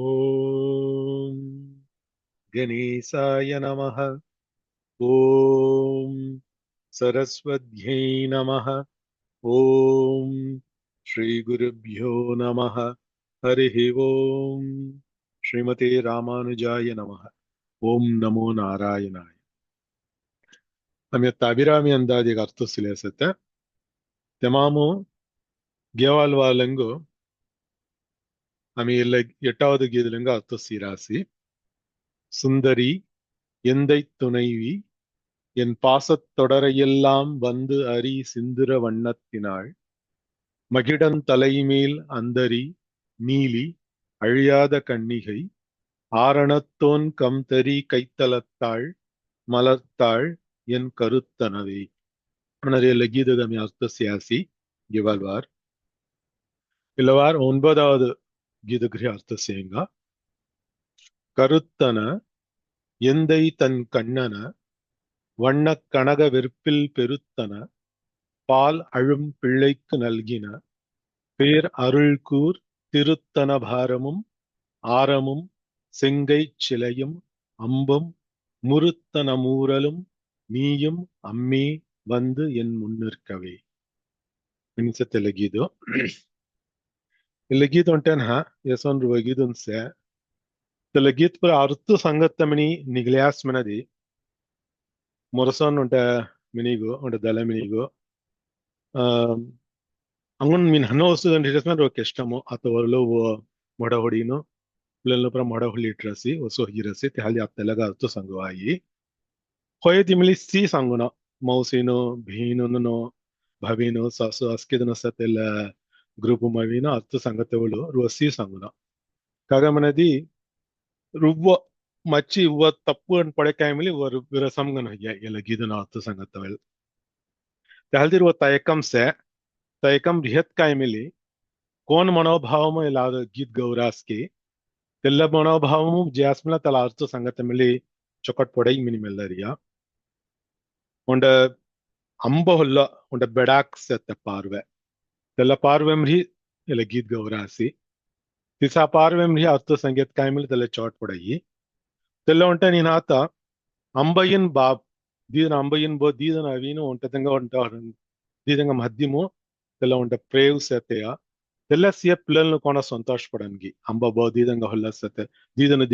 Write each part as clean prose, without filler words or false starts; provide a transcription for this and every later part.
ஓம் கணேசாய நமः. ஓம் சரஸ்வத்யை நமः. ஓம் ஸ்ரீ குருப்யோ நமः. ஹரிஹி ஓம் ஸ்ரீமதே ராமானுஜாய நமः. ஓம் நமோ நாராயணாய. Amit abirami andadi gartu silesete. Temamu Gevalvalengo ami எட்டாவது கீதலிங்க அர்த்த சீராசி. சுந்தரி எந்தை துணைவி என் பாசத் தொடரையெல்லாம் வந்து அரி சிந்துர வண்ணத்தினாள் மகிடன் தலைமேல் அந்தரி நீலி அழியாத கன்னிகை ஆரணத்தோன் கம்தரி கைத்தலத்தாள் மலர்த்தாள் என் கருத்தனவே. கீதகமி அர்த்த சியாசி கிவல்வார் இல்லவார் ஒன்பதாவது கீதகிரி அர்த்த சேங்கா. கருத்தன எந்தை தன் கண்ணன வண்ணக் கனக வெற்பில் பெருத்தன பால் அழும் பிள்ளைக்கு நல்கின பேர் அருள்கூர் திருத்தன பாரமும் ஆரமும் செங்கைச் சிலையும் அம்பும் முருத்தன மூரலும் நீயும் அம்மே வந்து என் முன்னிற்கவே. Iniziate il Ghido. Il Ghido انتهى يسون روجيدون سه. تلقيت پر أرتو سانغت مني نيجلياس منا دي. مرسون انت منيجو انت دلا منيجو. أنغن من هنوسو دن هيرس من روكشتامو أتوارلو و مڑا هودينو. పిల్లల పర మడ literacy ఒసో హిరసీ తెహలి అత్తెలగా అర్తో సంగవాయి khoye dimli si sanguna mausino bhinunno bhavino sasu askidno satela grupu mavino arto sangatevulu ruasi sanguna kaga manadi ruwa machi uwa tappu an pade kaimili waru virasam gan hoya yela gidana arto sangatevel tehaldir wo tayekam rihat kaimili kon manobhavamo elado git gauraski tella manobhavamo jasmila tala arto sangatemili chokot podai minimellariya onda ಅಂಬ ಹೊಲ್ಲ ಉಂಡ ಬೆಡಾಕ್ಸತ್ತ ಪಾರ್ವೆ ತೆಲ್ಲ ಪಾರ್ವೆಮ್ರಿ ಎಲ್ಲ ಗೀತ್ ಗೌರಾಸಿ ತಿಸಾ ಪಾರ್ವೆಮ್ರಿ ಅರ್ಥ ಸಂಗೀತ ಕಾಯ್ಮಿಲ್ ತೆಲ್ಲ ಚೋಟ್ ಪಡಯಿ ತೆಲ್ಲ ಉಂಟ ನೀನ್ ಆತ ಅಂಬಯ್ಯನ್ Bob ದೀದನ ಅಂಬಯ್ಯನ್ ಬೋ ದೀದನ ಅವೀನು ಉಂಟದಂಗ ಉಂಟ ದೀದಂಗ ಮಧ್ಯಮು ತೆಲ್ಲ ಉಂಟ ಪ್ರೇವ್ ಸತೆಯ ತೆಲ್ಲ ಸಿಯ ಪಿಲ್ಲಲ್ನು ಕೋಣ ಸಂತೋಷ ಪಡನ್ಗಿ ಅಂಬ ಬೋ ದೀದಂಗ ಹೊಲ್ಲ ಸತೆ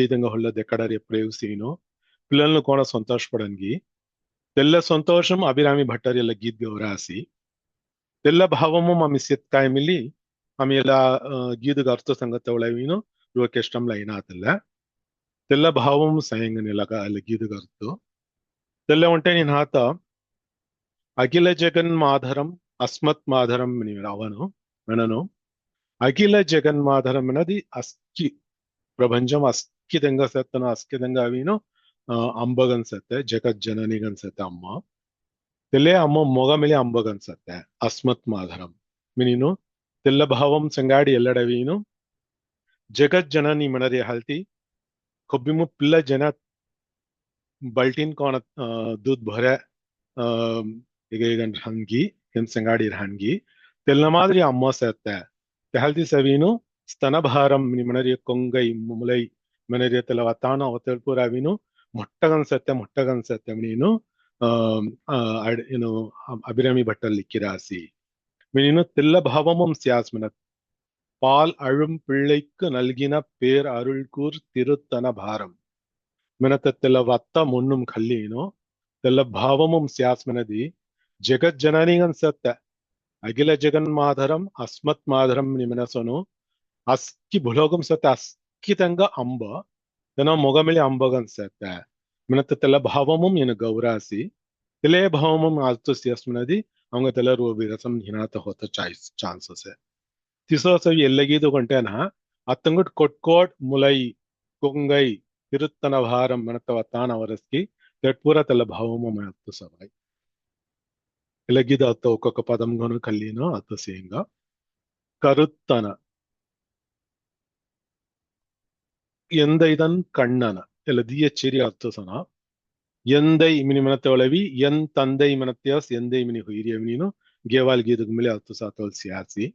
ದೀದಂಗ ಹೊಲ್ಲ ದೆಕ್ಕಡರಿ ಪ್ರೇವ್ ಸೀನು ಪಿಲ್ಲಲ್ನು ಕೋಣ ಸಂತೋಷ ಪಡನ್ಗಿ తెల్ల సంతోషం అభిరామి భట్టార్యల గీత్ గౌరాసి తెల్ల భావము మా మిస్యత్ కాయమిలి ఆమె ఎలా గీత అర్థ సంగత ಒಳವಿನು ರುವಕೆಷ್ಟಂ ಲೈನ ಆತಲ್ಲ తెల్ల భావము సయంగనిలగా అల్ల గీత అర్థ తెల్ల ఉంటే నేను హాత అఖిల జగన్ మాధరం అస్మత్ మాధరం అవను మనను అఖిల జగన్ మాధరం అన్నది అస్కి ಪ್ರಪಂಚಂ ಅಸ್ಕಿದಂಗ ಸತ್ತನ ಅಸ್ಕಿದಂಗ ಅವಿನು ಅಂಬಗನ್ಸತ್ತೆ ಜಗತ್ ಜನನಿಗನ್ಸತ್ತೆ ಅಮ್ಮ తెల్లే అమ్మ మొగ మిలి అంబగన్సತ್ತೆ అస్మత్ మాధరం మినిను తెల్ల భావం సంగాడి ఎల్లడవీను జగత్ జనని మనరి హల్తి కొబ్బిము పిల్ల జన ಬಲ್ಟಿನ್ ಕೋಣ ದೂದ್ ಭೊರೆ ಈಗ ಈಗ ಹಂಗಿ ಕೆನ್ ಸಂಗಾಡಿ ಹಂಗಿ ತೆಲ್ಲ ಮಾದರಿ ಅಮ್ಮ ಸತ್ತೆ ತೆಹಲ್ತಿ ಸವೀನು ಸ್ತನಭಾರಂ ಮನರಿಯ ಕೊಂಗೈ ಮುಲೈ ಮನರಿಯ ತೆಲ ವತಾನ ಅವತಲ್ಪುರ ಅವಿನು ಮೊಟ್ಟಗನ್ಸತ್ತೆ ನೀನು ಏನು ಅಭಿರಾಮಿ ಭಟ್ಟಲ್ ಲಿಕ್ಕಿರಾಸಿ ಮೀನು ತೆಲ್ಲ ಭಾವಮಂ ಸ್ಯಾಸ್ಮನ பால் அழும் பிள்ளைக்கு நல்கின பேர் அருள்கூர் திருத்தன பாரம் ಮಿನತೆಲ್ಲ ವತ್ತ ಮುನ್ನುಂ ಕಲ್ಲೀನು ತೆಲ್ಲ ಭಾವಮುಂ ಸ್ಯಾಸ್ಮನದಿ ಜಗತ್ ಜನನಿಗನ್ಸತ್ತೆ ಅಖಿಲ ಜಗನ್ಮಾಧರಂ ಅಸ್ಮತ್ ಮಾಧರಂ ನಿಮನಸನು ಅಸ್ಕಿ ಭುಲೋಗಂ ಸತ್ತೆ ಅಸ್ಕಿತಂಗ ಅಂಬ ತನ ಮೊಗಮಿಳಿ ಅಂಬಗನ್ಸತ್ತೆ ಮಿನತೆಲ್ಲ ಭಾವಮುಂ ಏನು ಗೌರಾಸಿ ತೆಲೆ ಭಾವಮುಂ ಆಲ್ತು ಸ್ಯಾಸ್ಮನದಿ ಅವಂಗ ತೆಲ್ಲರು ವಿರಸಂ ಹಿನಾತ ಹೋತ ಚಾನ್ಸಸ್ ತಿಸೋಸವಿ ಎಲ್ಲಗೀದು ಗಂಟೆನ ಅತ್ತಂಗುಟ್ ಕೊಟ್ಕೋಟ್ ಮುಲೈ ಕೊಂಗೈ ತಿರುತ್ತನ ಭಾರಂ ಮನತವ ತಾನವರಸ್ಕಿ ತೆಟ್ಪುರ ತೆಲ್ಲ ಭಾವಮ ಮನತ್ತು ಸವಾಯಿ ಎಲಗಿದ ಅತ್ತ ಒಕ್ಕೊಕ್ಕ ಪದಂಗನು ಕಲ್ಲಿನೋ ಅತ್ತ ಸೇಂಗ ಕರುತ್ತನ ಎಂದೈದನ್ ಕಣ್ಣನ ಎಲ್ಲ ದಿಯ ಚಿರಿ ಅರ್ಥಸನ ಎಂದೈ ಮಿನಿ ಮನತೆ ಒಳವಿ ಎನ್ ತಂದೈ ಮನತ್ಯಾಸ್ ಎಂದೈ ಮಿನಿ ಹುಯಿರಿಯ ಮಿನಿನು ಗೇವಾಲ್ ಗೀದಗ ಮೇಲೆ ಅರ್ಥ ಸಾತೋಲ್ ಸಿಯಾಸಿ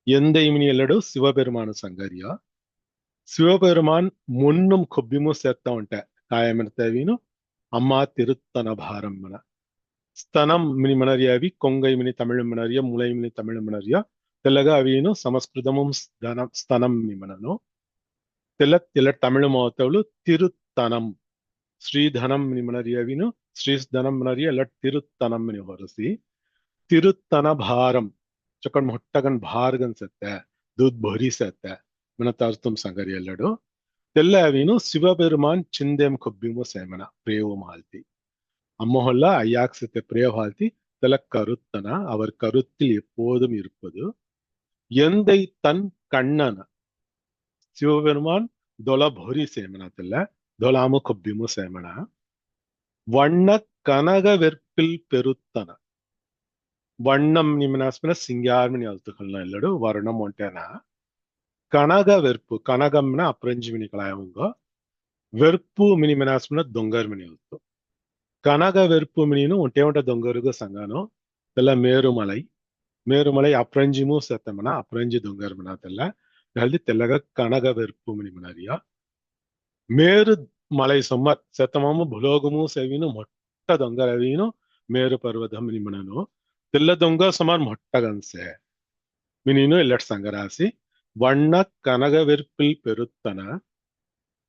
ಎಂದೈ ಮಿನಿ ಎಲ್ಲಡು ಶಿವಪೆರುಮಾನು ಸಂಗರಿಯ சிவபெருமான் முன்னும் கொப்பியும் சேர்த்த உಂಟೆ ಕಾಯಮಿರ್ತೇವೀನು ಅಮ್ಮ ತಿರುತ್ತನ ಭಾರಮ್ಮನ ಸ್ತನಂ ಮಿನಿ ಮನರಿಯ ಅವಿ ಕೊಂಗೈ ಮಿನಿ ತಮಿಳು ಮನರಿಯ ಮುಲೈ ಮಿನಿ ತಮಿಳು ಮನರಿಯ ತೆಲಗ ಅವೀನು ಸಂಸ್ಕೃತಮಂ ಸ್ತನಂ ನಿಮನನು ತೆಲ್ಲ ತಮಿಳು ಮಾತವಳು ತಿರುತ್ತನಂ ಶ್ರೀಧನಂ ನಿಮನರಿಯ ಅವಿನು ಶ್ರೀಧನಂ ಮನರಿಯ ಎಲ್ಲ ತಿರುತ್ತನಂ ಮಿನಿ ಹೊರಸಿ ತಿರುತ್ತನ ಭಾರಂ ಚಕಣ್ ಮೊಟ್ಟಗನ್ ಭಾರ್ಗನ್ ಸತ್ತೆ ದೂದ್ ಭರಿ ಸತ್ತೆ ಮನ ತರ್ತುಂ ಸಂಗರಿ ಎಲ್ಲಡು தெல்ல அவீனும் சிவபெருமான் சிந்தேம் கொப்பிமோ சேமனா பிரேவம் ஆழ்த்தி அம்மொல்ல ஐயாக்சத்தை பிரேவாழ்த்தி தெல கருத்தனா அவர் கருத்தில் எப்போதும் இருப்பது எந்தை தன் கண்ணன சிவபெருமான் தொல பொரி சேமனா தெல்ல தொலாமு கொப்பிமோ சேமனா வண்ண கனக வெற்பில் பெருத்தன வண்ணம் நிமனாஸ்மன சிங்கார்மணி அழுத்துக்கள்லாம் இல்லடு வர்ணம் ஒன்ட்டேனா கனக வெற்பு கனகம்னா அப்ரஞ்சு மினிகளாயவங்க வெறுப்பு மிನಿ ಮೆನಾಸ್ಮನ ದೊಂಗರ್ ಮಿನಿ ಹೊತ್ತು ಕನಗ வெறுப்பு மினினு ஒன்டேவண்ட ದೊಂಗರುಗ ಸಂಗಾನೋ தெல்ல மேருமலை அப்ரஞ்சிமு சேத்தமனா அப்ரஞ்சி ದೊಂಗರ್ ಮನ தெல்ல ஹல்தி தெல்லக கனக வெறுப்பு மினி மனரியா மேரு மலை சொம்மர் சேத்தமாமு புலோகமு செவினு ಮೊಟ್ಟ ದೊಂಗರ್ ಅವೀನು ಮೇರು ಪರ್ವತ ಮಿನಿ ಮನನು தெல்ல ದೊಂಗ ಸುಮಾರು ಮೊಟ್ಟಗನ್ಸೆ மினினு ಎಲ್ಲಟ್ ಸಂಗರಾಸಿ வண்ண கனக வெற்பில் பெருத்தன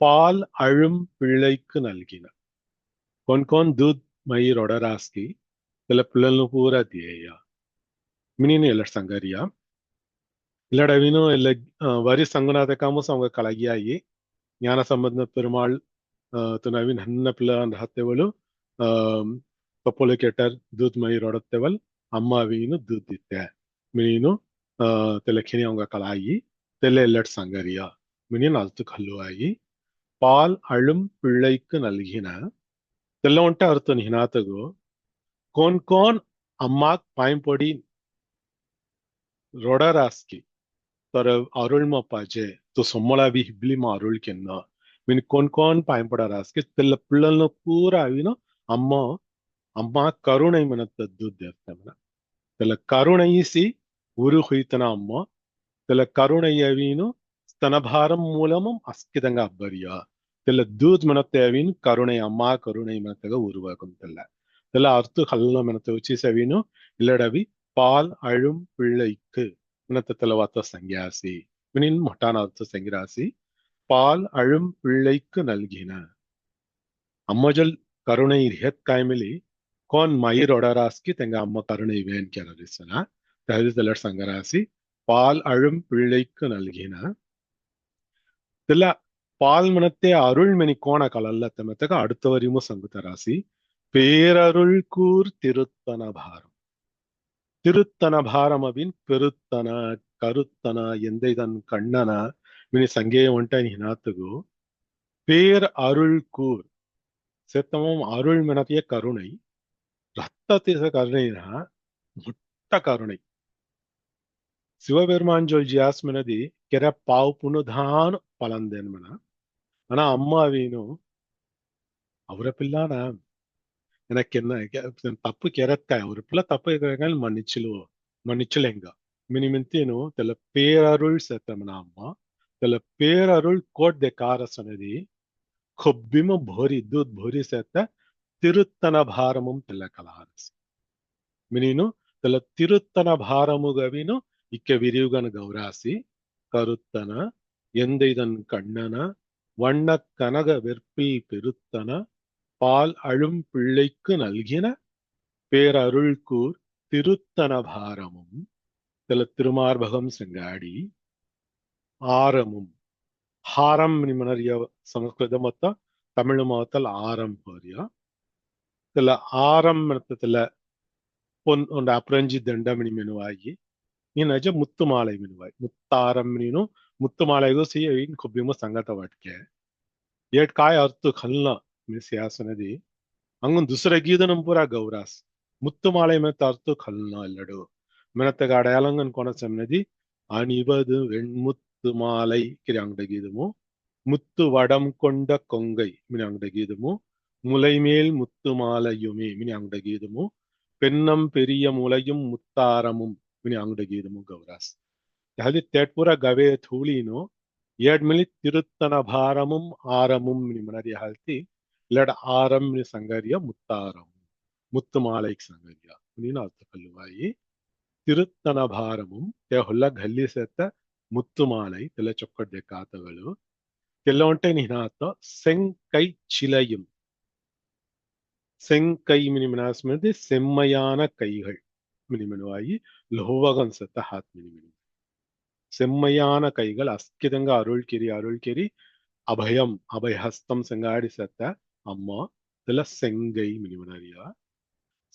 பால் அழும் பிள்ளைக்கு நல்கின கொன் தூத் மயிர் ஒடராஸ்கி சில பிள்ளைன்னு பூரா தியேயா மினின்னு எல்லா சங்கரியா இல்லடவினும் இல்ல வரி சங்குநாத காமஸ் அவங்க கலகியாயி ஞான சம்பந்த பெருமாள் துணவின் ಹನ್ನ பிள்ளை அந்த ಹತ್ತೆವಳು ಪಪ್ಪೊಲೆ ಕೆಟರ್ ದೂತ್ ಮಯಿರ್ ಒಡತ್ತೆವಲ್ ಅಮ್ಮವೀನು ದೂತ್ ಇತ್ತೆ ಮಿನೀನು ತೆಲಖಿನಿ அவங்க கலாயி தெல்ல ಎಲ್ಲட் சங்கரியா மினின் அழுத்து கல்லுவாயி பால் அழும் பிள்ளைக்கு நல்கின தெல்ல உಂಟೆ ಅರ್ಥ ನಿನಾತಗು ಕೋನ್ ಅಮ್ಮಾಕ್ ಪಾಯಿಂಪೊಡಿ ರೊಡರಾಸ್ಕಿ ತರ ಅರುಳ್ ಮಪ್ಪಾಜೆ ತು ಸೊಮ್ಮಳಾವಿ ಹಿಬ್ಲಿಮ ಅರುಳ್ ಕೆನ್ನ ಮಿನ್ ಕೋನ್ ಪಾಯಿಂಪೊಡರಾಸ್ಕಿ ತೆಲ್ಲ ಪಿಳ್ಳಲ್ನ ಪೂರ ಅವಿನ ಅಮ್ಮ ಕರುಣೈ ಮನತ್ತದ್ದು ದೇವಸ್ಥಾನ ತೆಲ್ಲ ಕರುಣಯಿಸಿ ಉರು ಹುಯ್ತನ ಅಮ್ಮ தெல்ல கருணை அவின்னு ಸ್ತನಭಾರಂ ಮೂಲಮಂ ಅಸ್ಕಿದಂಗ ಅಬ್ಬರಿಯ தெல்ல தூத் மனத்தேவின் கருணை அம்மா கருணை மனத்தக உருவாக்கும் தெல்ல அர்த்து கல்ல மனத்தை வச்சு செவினு இல்லடவி பால் அழும் பிள்ளைக்கு மனத்த தெலவாத்த சங்கியாசி மினின் மொட்டான அர்த்த சங்கிராசி பால் அழும் பிள்ளைக்கு நல்கின அம்மஜல் கருணை ரிஹத் காய்மிலி கோன் மயிர் ஒடராஸ்கி தெங்க அம்ம கருணை வேன் கேரரிசனா தகுதி தெல்லட் சங்கராசி பால் அழும் பிள்ளைக்கு நல்கின தெல்ல பால் மனத்தே அருள்மணி கோண கலல்ல தெமத்தக அடுத்த வரியும் சங்குத்த ராசி பேரருள் கூர் திருத்தன பாரம் அபின் பெருத்தன கருத்தன எந்தை தன் கண்ணன மினி சங்கே ஒன்ட்ட நினாத்துகு பேர் அருள் கூர் செத்தமும் அருள் மனத்திய கருணை ரத்தத்திச கருணைனா முட்ட கருணை சிவபெருமான் ஜியாஸ்மினதி ಕೆರ ಪಾವು ಪುನಧಾನ್ ಪಲಂದೇನ್ಮನ ஆனா அம்மாவீனும் அவரை பிள்ளானா எனக்கு என்ன தப்பு కెరత్కాయ ஒரு பிள்ளை தப்பு இருக்கிறாங்க மன்னிச்சிலேங்க மினிமிந்தேனு தெல பேரருள் சேத்தமன அம்மா தெல பேரருள் கோட் ದೆ ಕಾರಸನದಿ ಕೊಬ್ಬಿಮ ಭೋರಿ ದೂದ್ ಭೋರಿ ಸೇತ ತಿರುತ್ತನ ಭಾರಮಂ ತೆಲ್ಲ ಕಲಹಾರಸಿ மினினு தெல திருத்தன பாரமுகவினு இக்க விரிவுகன கௌராசி கருத்தன எந்தைதன் கண்ணன வண்ணக் கனக வெற்பில் பெருத்தன பால் அழும் பிள்ளைக்கு நல்கின பேரருள்கூர் திருத்தன பாரமும் தெல திருமார்பகம் செங்காடி ஆரமும் ಹಾರಂ ನಿಮನರಿಯ ಸಂಸ್ಕೃತ ಮತ್ತ ತಮಿಳು ಮಾತಲ್ ಆರಂ ಹೋರಿಯ ತೆಲ ಆರಂ ತೆಲ ಒಂದು ಅಪ್ರಂಜಿ ದಂಡಮಿನಿ ಮೆನುವಾಗಿ ನೀನಜ ಮುತ್ತುಮಾಲೈ ಮೆನುವಾಗಿ ಮುತ್ತಾರಂ ನೀನು ಮುತ್ತುಮಾಲೈಗೂ ಸಿಹಿನ್ ಕೊಬ್ಬಿಮ ಸಂಗತ ವಾಟ್ಕೆ ಏಟ್ ಕಾಯ ಅರ್ಥ ಖಲ್ನ ಮಿಸಿಯಾಸನದಿ ಹಂಗೊಂದು ದುಸರ ಗೀದನಂ ಪೂರ ಗೌರಾಸ್ ಮುತ್ತುಮಾಲೈ ಮೆತ್ತ ಅರ್ಥ ಖಲ್ನ ಎಲ್ಲಡು ಮೆನತ್ತಗ ಅಡಯಾಲಂಗನ್ ಕೊನ ಸಮ್ನದಿ அணிவது வெண்முத்து மாலை கிராங்கட கீதமோ முத்து வடம் கொண்ட கொங்கை மினாங்கட கீதமோ முலைமேல் முத்து மாலையுமே மினாங்கட கீதமோ பெண்ணம் பெரிய முலையும் முத்தாரமும் மினாங்கட கீதமோ கௌராஸ் ಯಾವ್ದು ತೆಟ್ಪುರ ಗವೆ ಥೂಳಿನು ಎಡ್ಮಿಲಿ ತಿರುತ್ತನ ಭಾರಮಂ ಆರಮಂ ನಿಮನರಿ ಹಾಲ್ತಿ ಲಡ್ ಆರಂ ನಿ ಸಂಗರಿಯ ಮುತ್ತಾರಂ ಮುತ್ತು ಮಾಲೈಕ್ ಸಂಗರಿಯ ನೀನು ಅರ್ಥ ಕಲ್ಲುವಾಯಿ ತಿರುತ್ತನ ಭಾರಮಂ te ಹೊಲ್ಲ ಘಲ್ಲಿಸತ್ತ ಮುತ್ತು ಮಾಲೈ ತೆಲ್ಲ ಚೊಕ್ಕಡ್ಡೆ ಕಾತಗಳು ಕೆಲವೊಂಟೆ ನಿನಾತ செங்கை சிலையும் செங்கை மினிமினாஸ்மது செம்மையான கைகள் மினிமினுவாயி லோவகன் சத்த ஹாத் மினிமினு செம்மையான கைகள் அஸ்கிதங்க அருள்கிரி அபயம் அபயஹஸ்தம் செங்காடி சத்த அம்மா இதுல செங்கை மினிமனரியா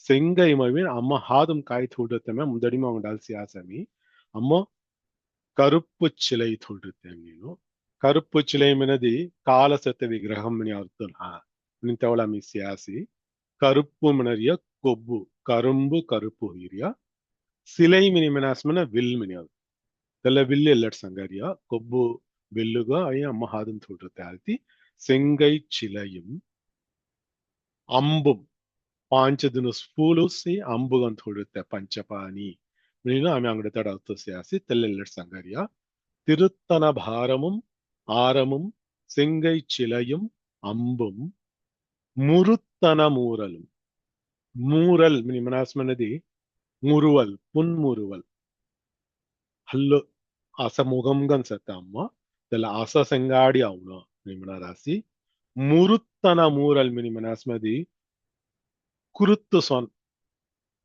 செங்கை மவின் அம்மா ஹாதும் காய் தூடுத்தமே முந்தடிமா உண்டால் சியாசமி அம்மா கருப்பு சிலை தூடுத்தேன் நீனு கருப்பு சிலை மினதி காலசத்த விக்கிரகம் மினி அர்த்தம் நித்தவள மி சியாசி கருப்பு மினரிய கொப்பு கரும்பு கருப்பு ஹீரியா சிலை மினி மினாஸ்மன வில் மினி தெல்ல வில்லு இல்லட் சங்கரியா கொப்பு வில்லுக ஐய அம்மா ஹாதும் தூடுத்த ஆழ்த்தி செங்கை சிலையும் அம்பும் ಪಾಂಚದಿನ ಸ್ಫೂಲುಸಿ ಅಂಬುಗಂತ ಹೊಡುತ್ತೆ ಪಂಚಪಾನಿ ನೀನು ಆమె ಅಂಗಡಿ ಅರ್ಥ ಸಿಯಾಸಿ ತೆಲ್ಲೆಲ್ಲಡ್ ಸಂಗರಿಯ ತಿರುತ್ತನ ಭಾರமும் ஆரமும் செங்கை சிலையும் அம்பும் முருத்தன மூரலும் ಮೂರಲ್ ಮನಾಸ್ಮನದಿ ಮುರುವಲ್ ಪುನ್ಮುರುವಲ್ ಹಲ್ಲು ಆಸ ಮುಗಂಗನ್ ಸತ್ತ ಅಮ್ಮ ತೆಲ್ಲ ಆಸ ಸೆಂಗಾಡಿ ಅವನು ನಿಮನ ರಾಸಿ ಮುರುತ್ತನ ಮೂರಲ್ ಮನಾಸ್ಮದಿ குருத்து சொன்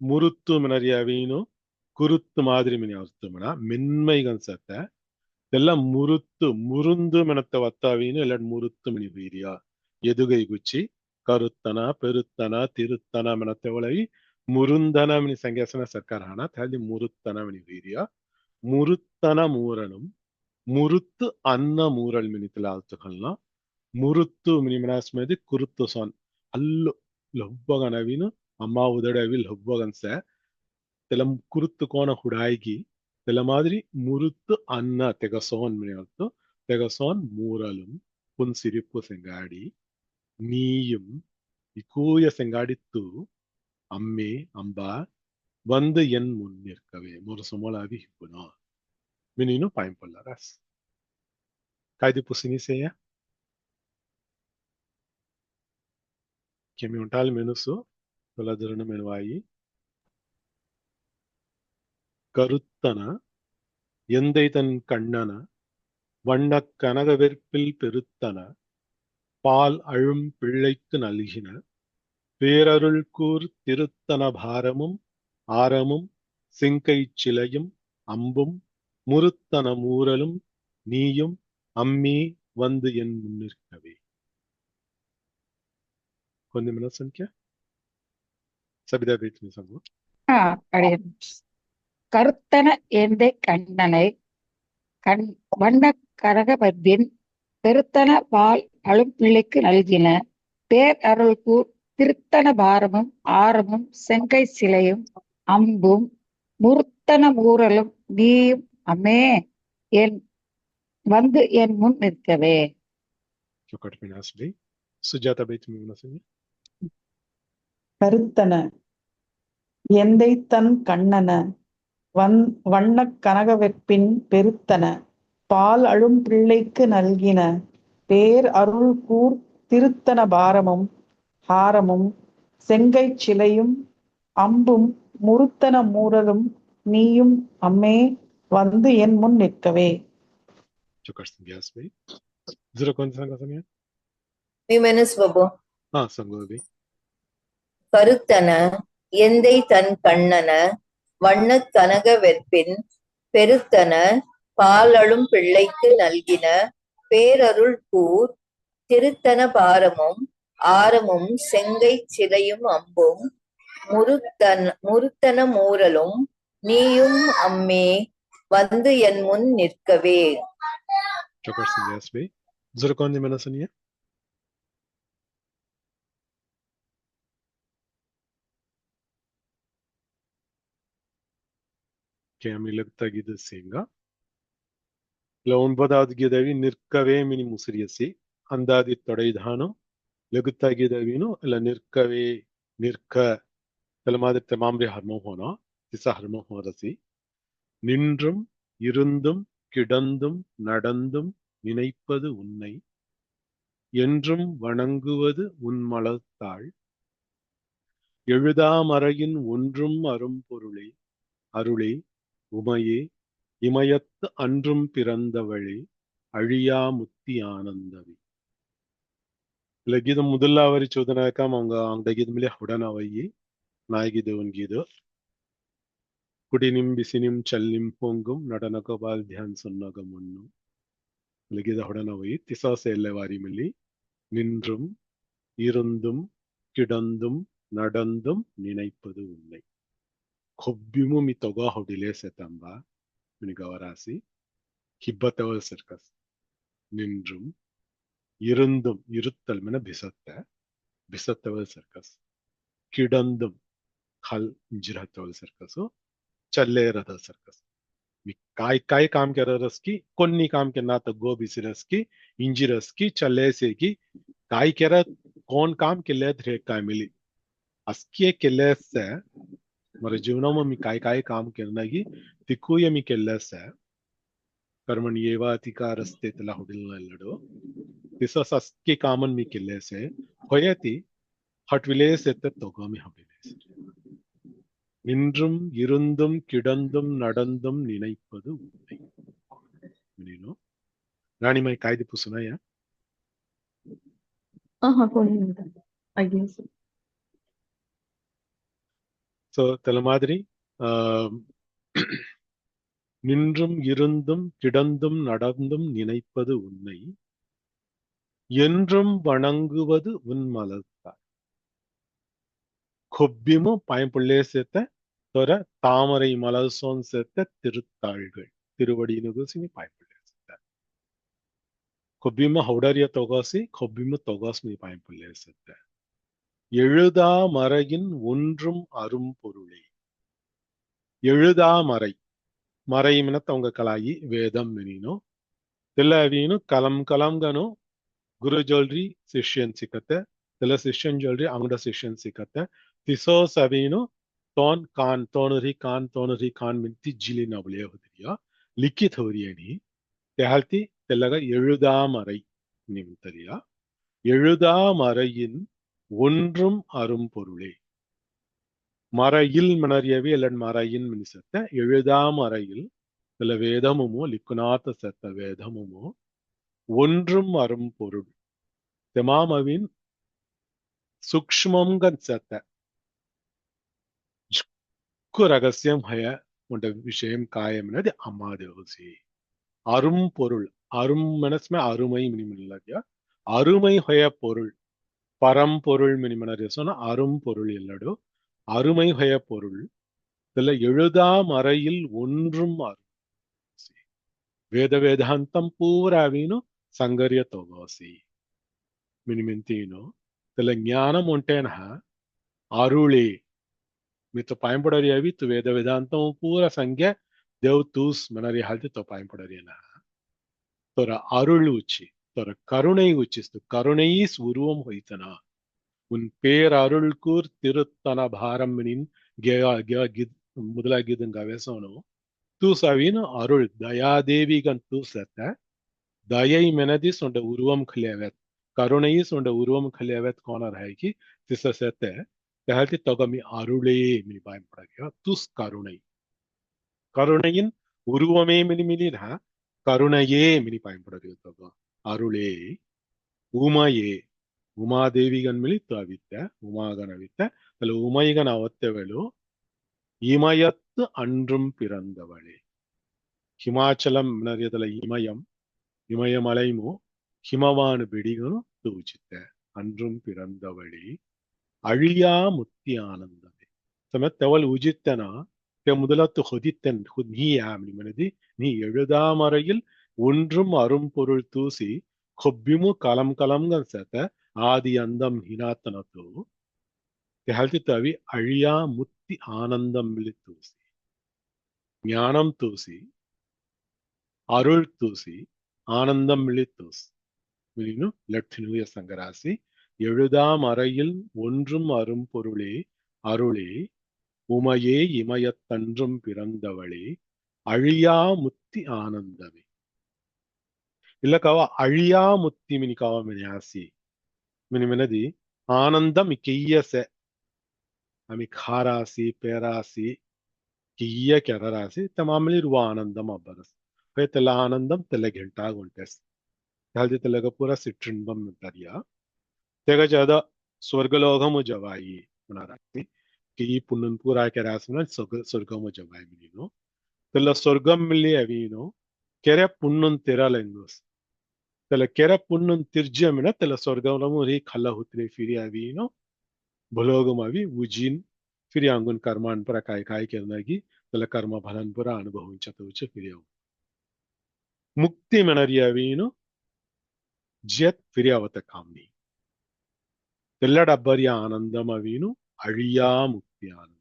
முருத்து மினரியாவீனு குருத்து மாதிரி மினி அர்த்தம்னா மென்மைகன் சத்த இதெல்லாம் முருத்து முருந்து மெனத்த வத்தாவீனு ಎಲ್ಲ முருத்து மினி வீரியா எதுகை குச்சி கருத்தன பெருத்தன திருத்தன மெனத்தவளை முருந்தன மினி ಸಂಖ್ಯಾಸನ ಸರ್ಕಾರ ಹಣ ತಲ್ಲಿ ಮುರುತ್ತನ ಮಿನಿ ವೀರ್ಯ ಮುರುತ್ತನ ಮೂರനും ಮುರುತ್ತು ಅನ್ನ ಮೂರಲ್ ಮಿನಿತಲ ಅರ್ಥಕಲ್ನ ಮುರುತ್ತು ಮಿನಿ ಮನಾಸ್ಮೇದಿ ಕುರುತ್ತು ಸೊನ್ ಅಲ್ಲು ಲೊಬ್ಬಗನವಿನು ಅಮ್ಮ ಉದಡವಿ ಲೊಬ್ಬಗನ್ಸ ತೆಲಂ ಕುರುತ್ತು ಕೋಣ ಹುಡಾಯಿಗಿ ತೆಲ ಮಾದಿರಿ ಮುರುತ್ತು ಅನ್ನ ತೆಗಸೋನ್ ಮಿನಿಯಲ್ತು ತೆಗಸೋನ್ ಮೂರலும் புன் சிரிப்பு செங்காடி நீயும் இக்கூய செங்காடித்து அம்மே அம்பா வந்து என் முன் நிற்கவே ஒரு சுமலாவி ஹிப்புனா மினினு பயன்பொல்லாராஸ் காய்தி புசினிசேய ಕೆಮ್ಮಿ ಉಂಟಾಲ್ ಮೆಣಸು ತೊಲದರನ ಮೆನುವಾಯಿ கருத்தன எந்தை தன் கண்ணன வண்ணக் கனகவெற்பில் பெருத்தன பால் அழும் பிள்ளைக்கு நல்கின பேரருள் கூர் திருத்தன பாரமும் ஆரமும் சிங்கை சிலையும் அம்பும் முருத்தன மூரலும் நீயும் அம்மி வந்து என் முன்னிற்கவே கொஞ்சம் மின ಸಂಖ್ಯೆ சபிதா பேச்சு சங்கம் கருத்தன எந்தை கண்ணனை வண்ண கனகவர்பின் பெருத்தன பால் அழும் பிள்ளைக்கு நல்கின பேர் அருள்கூர் திருத்தன பாரமும் ஆரமும் செங்கை சிலையும் அம்பும் முருத்தன மூரலும் நீயும் அம்மே என் வந்து என் முன் நிற்கவே சுஜாதா பேச்சு மின கருத்தன எந்தை தன் கண்ணன வண்ணக் கனகவெற்பின் பெருத்தன பால் அழும் பிள்ளைக்கு நல்கின பேர் அருள் கூர் திருத்தன பாரமும் ஹாரமும் செங்கை சிலையும் அம்பும் முருத்தன மூரலும் நீயும் அம்மே வந்து என் முன் நிற்கவே கருத்தன எந்தை தன் கண்ணன வண்ணக் கனக வெற்பின் பெருத்தன பாலழும் பிள்ளைக்கு நல்கின பேரருள் கூர் திருத்தன பாரமும் ஆரமும் செங்கை சிலையும் அம்பும் முருத்தன மூரலும் நீயும் அம்மே வந்து என் முன் நிற்கவே கேமிலக்தகிது சேங்கா இல்ல ஒன்பதாவது கீதவி நிற்கவே மினி முசிறியசி ಅಂದಾದಿ ತೊಡೈದಾನು ಲಘುತ್ತಾಗಿದವಿನು ಇಲ್ಲ ನಿರ್ಕವೇ ನಿರ್ಕ ಕೆಲಮಾದ ತಮಾಮ್ರಿ ಹರ್ಮ ಹೋನ திச ஹர்மம் ஹோரசி நின்றும் இருந்தும் கிடந்தும் நடந்தும் நினைப்பது உன்னை என்றும் வணங்குவது உன் மலர்த்தாள் எழுதாமறையின் ஒன்றும் அரும்பொருளே அருளே உமையே இமயத்து அன்றும் பிறந்தவளே அழியா முத்தி ஆனந்தவி. Lagi முதல்ல அவரி சோதனாக்காம் அவங்க அவங்க கிதமிலே ಹುಡನವಯ್ಯಿ நாயகிதவன்கீதோ குடினிம் பிசினிம் சல்லிம் பொங்கும் நடன கோபால் தியான் சொன்னகம் ஒன்னும் லகித ಹುಡನವಯ್ಯಿ திசாச எல்லவாரி மில்லி நின்றும் இருந்தும் கிடந்தும் நடந்தும் நினைப்பது உன்னை கொப்பிமு மி தொகா ಹೊಡಿಲೆ செத்தம்ப மினிகவராசி ஹிப்பத்தவல் சர்க்கஸ் நின்றும் இருந்தும் இருத்தல் மின பிசத்தவல் சர்க்கஸ் கிடந்தும் खल जिरहतवल सर्कस चल्ले रथ सर्कस मी काय काम कर रस की कोन्नी काम के ना तो गो बिसिरस की इंजिरस की चल्ले से की काय कर कौन काम के लिए ध्रे काय मिली अस्के के लिए से मरे जीवनों में मी काय काम करना की तिकुय मी के लिए से कर्मण येवाधिकारस्ते तला हुडिलना लडो तिसा अस्के कामन मी के लिए से होयती हटविले से तोगा मी हबिले से நின்றும் இருந்தும் கிடந்தும் நடந்தும் நினைப்பது உண்மை. ராணிமாய் காய்திப்பு சொன்னாயா? சோ தல மாதிரி நின்றும் இருந்தும் கிடந்தும் நடந்தும் நினைப்பது உன்னை என்றும் வணங்குவது உன் மலர்த்தாள் கொப்பிமு பயன்புள்ளே சேர்த்த தொர தாமரை மலர் சோன் சேர்த்த திருத்தாள்கள் திருவடி நுகுசினி பயன்புள்ளே சேர்த்த கொப்பிமு ஹவுடரிய தொகாசி கொப்பிமு தொகாஸ்மி பயன்புள்ளே சேர்த்த எழுதா மறையின் ஒன்றும் அரும் பொருளே எழுதா மறை மறை மினத்தவங்க கலாயி வேதம் மினினோ தில்லவீனு கலம் கலம்ಗನು ಗುರು ಜೋಲ್ರಿ ಶಿಷ್ಯನ್ ಸಿಕ್ಕತ್ತೆ ತಿಲ ಶಿಷ್ಯನ್ ಜೋಲ್ರಿ ಅಂಗಡ ಶಿಷ್ಯನ್ ಸಿಕ್ಕತ್ತೆ ತಿಸೋ ಸವೀನು ತೋನ್ ತೋನರಿ ಕಾನ್ ಮಿಂತಿ ಜಿಲಿ ನವಳೆ ಹೋದ್ರಿಯ ಲಿಖಿತ್ ಹೋರಿಯಣಿ ತೆಹಲ್ತಿ ತೆಲ್ಲಗ எழுதாமறை நிமித்தரியா எழுதாமறையின் ஒன்றும் அரும் பொருளே மறையில் மணரியவே இல்ல மறையின் மினிசத்த எழுதாமறையில் சில வேதமுமோ லிக்குனாத்த செத்த வேதமுமோ ஒன்றும் அரும் பொருள் தெமாமவின் சூக்ஷ்மங்கன் செத்த ரகசியம் ஹய உண்ட விஷயம் காயம்னது அம்மாதேவசி அரும் பொருள் அரும் மனசுமே அருமை மினிமில்லையா அருமை ஹய பொருள் பரம்பொருள் மினிமனரிய சொன்னா அரும் பொருள் இல்லடோ அருமை ஹய பொருள் இதுல எழுதாமறையில் ஒன்றும் அரும் வேத வேதாந்தம் பூராவீனு సంగర్య తోగోసి మినిమింతీను తెల జ్ఞానం ఉంటేనా అరుళి మీతో పాయింపడరి అవి తు వేద వేదాంతం పూర సంఖ్య దేవ్ తూస్ మనరి హాల్తి తో పాయింపడరినా తొర అరుళు ఉచ్చి తొర కరుణை உச்சிஸ்து கருணையீஸ் உருவம் ஹொய்த்தனா உன் பேர் அருள் கூர் திருத்தன பாரம் மினின் முதலாகிதுங்க வேசோனோ தூஸ் அவினு அருள் தயாதேவிகன் தூஸ் செத்த दयाई मेनदी सोंड उरुवम खलियावेत करुणई सोंड उरुवम खलियावेत कोना रहेगी तिससे सेते कहती तगमी अरुळे मिनि पायम पडा तुस करुणैइन उरुवमे मिनि मिनि ना करुणये मिनि पायम पडा तग अरुळे उमाये उमादेवी गन मिलि तवित्त उमागन वित्त तल उमैगन आवत्तेवेलो इमयत् अण्रुम पिरंदवळे हिमाचलम नरियदल इमयम இமயமலைமோ ஹிமவான பிடிகனும் தூச்சித்த அன்றும் பிறந்தவழி அழியா முத்தி ஆனந்தமே சமத்தவள் உஜித்தனா முதலத்து ஹொதித்தன் நீ ஆமி மனதி நீ எழுதாமறையில் ஒன்றும் அரும்பொருள் தூசி கொப்பிமு கலம் கலம்கள் சேர்த்த ஆதி அந்தம் ஹினாத்தனத்தோ தெஹல்தி தவி அழியா முத்தி ஆனந்தம் மிளி தூசி ஞானம் தூசி அருள் தூசி ஆனந்தம் மிளித்தோஸ் மிளினு லட்சினுய சங்கராசி எழுதாம் அறையில் ஒன்றும் அரும் பொருளே அருளே உமையே இமயத்தன்றும் பிறந்தவளே அழியா முத்தி ஆனந்தமே இல்ல காவா அழியா முத்தி மினி காவா மினியாசி மினி மினதி ஆனந்தம் இக்கையச அமி காராசி பேராசி கிய கெரராசி தமாமலி ருவா ஆனந்தம் அபரஸ் தெல்ல ஆனந்தம் தெல்ல கெண்டா கொண்டஸ் ஹல்தி தெல்லக பூரா சிற்றின்பம் தரியா తెగజద స్వర్గలోకము జవాయి మనారాసి కి పున్నన్ పూరా కే రాసిన స్వర్గము జవాయి మినిను తెల్ల స్వర్గం మిల్లి అవిను కెరె పున్నన్ తెరాలెంగోస్ తెల్ల కెరె పున్నన్ తిర్జమిన తెల్ల స్వర్గము రి ఖల్ల హుత్రి ఫిరి అవిను భలోగం అవి ఉజిన్ ఫిరి అంగున్ కర్మాన్ పర కాయ కాయ కెర్నగి తెల్ల కర్మ ఫలన్ పర అనుభవించతవుచ ఫిరి ముక్తి మనరి అవిను జియత్ ఫిరి అవత కామ్ని తెల్లడబ్బరి ఆనందం అవిను అழியா ముక్తి ఆనందం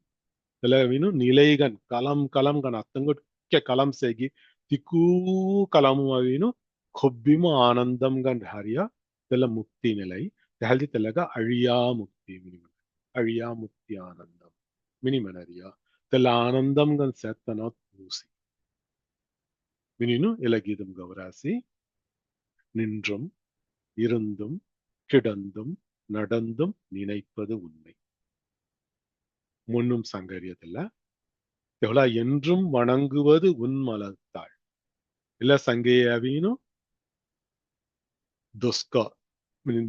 తెల్లవిను నిలైగన్ కలం కలం గన్ అత్తంగొట్కె కలం సేగి తికూ కలము అవిను కొబ్బిము ఆనందం గన్ హరియా తెల్ల ముక్తి నిలై తెహల్ది తెల్లగా అழியா ముక్తి మినిమన అழியா ముక్తి ఆనందం మినిమనరియా తెల్ల ఆనందం గన్ సెత్తన పూసి మినిను ఇలగీదం గౌరాసి நின்றும் இருந்தும் கிடந்தும் நடந்தும் நினைப்பது உண்மை முன்னும் சங்கரியத்துல எவ்வளோ என்றும் வணங்குவது உன் மலர்த்தாள் இல்ல சங்கேயவீனும் துஸ்க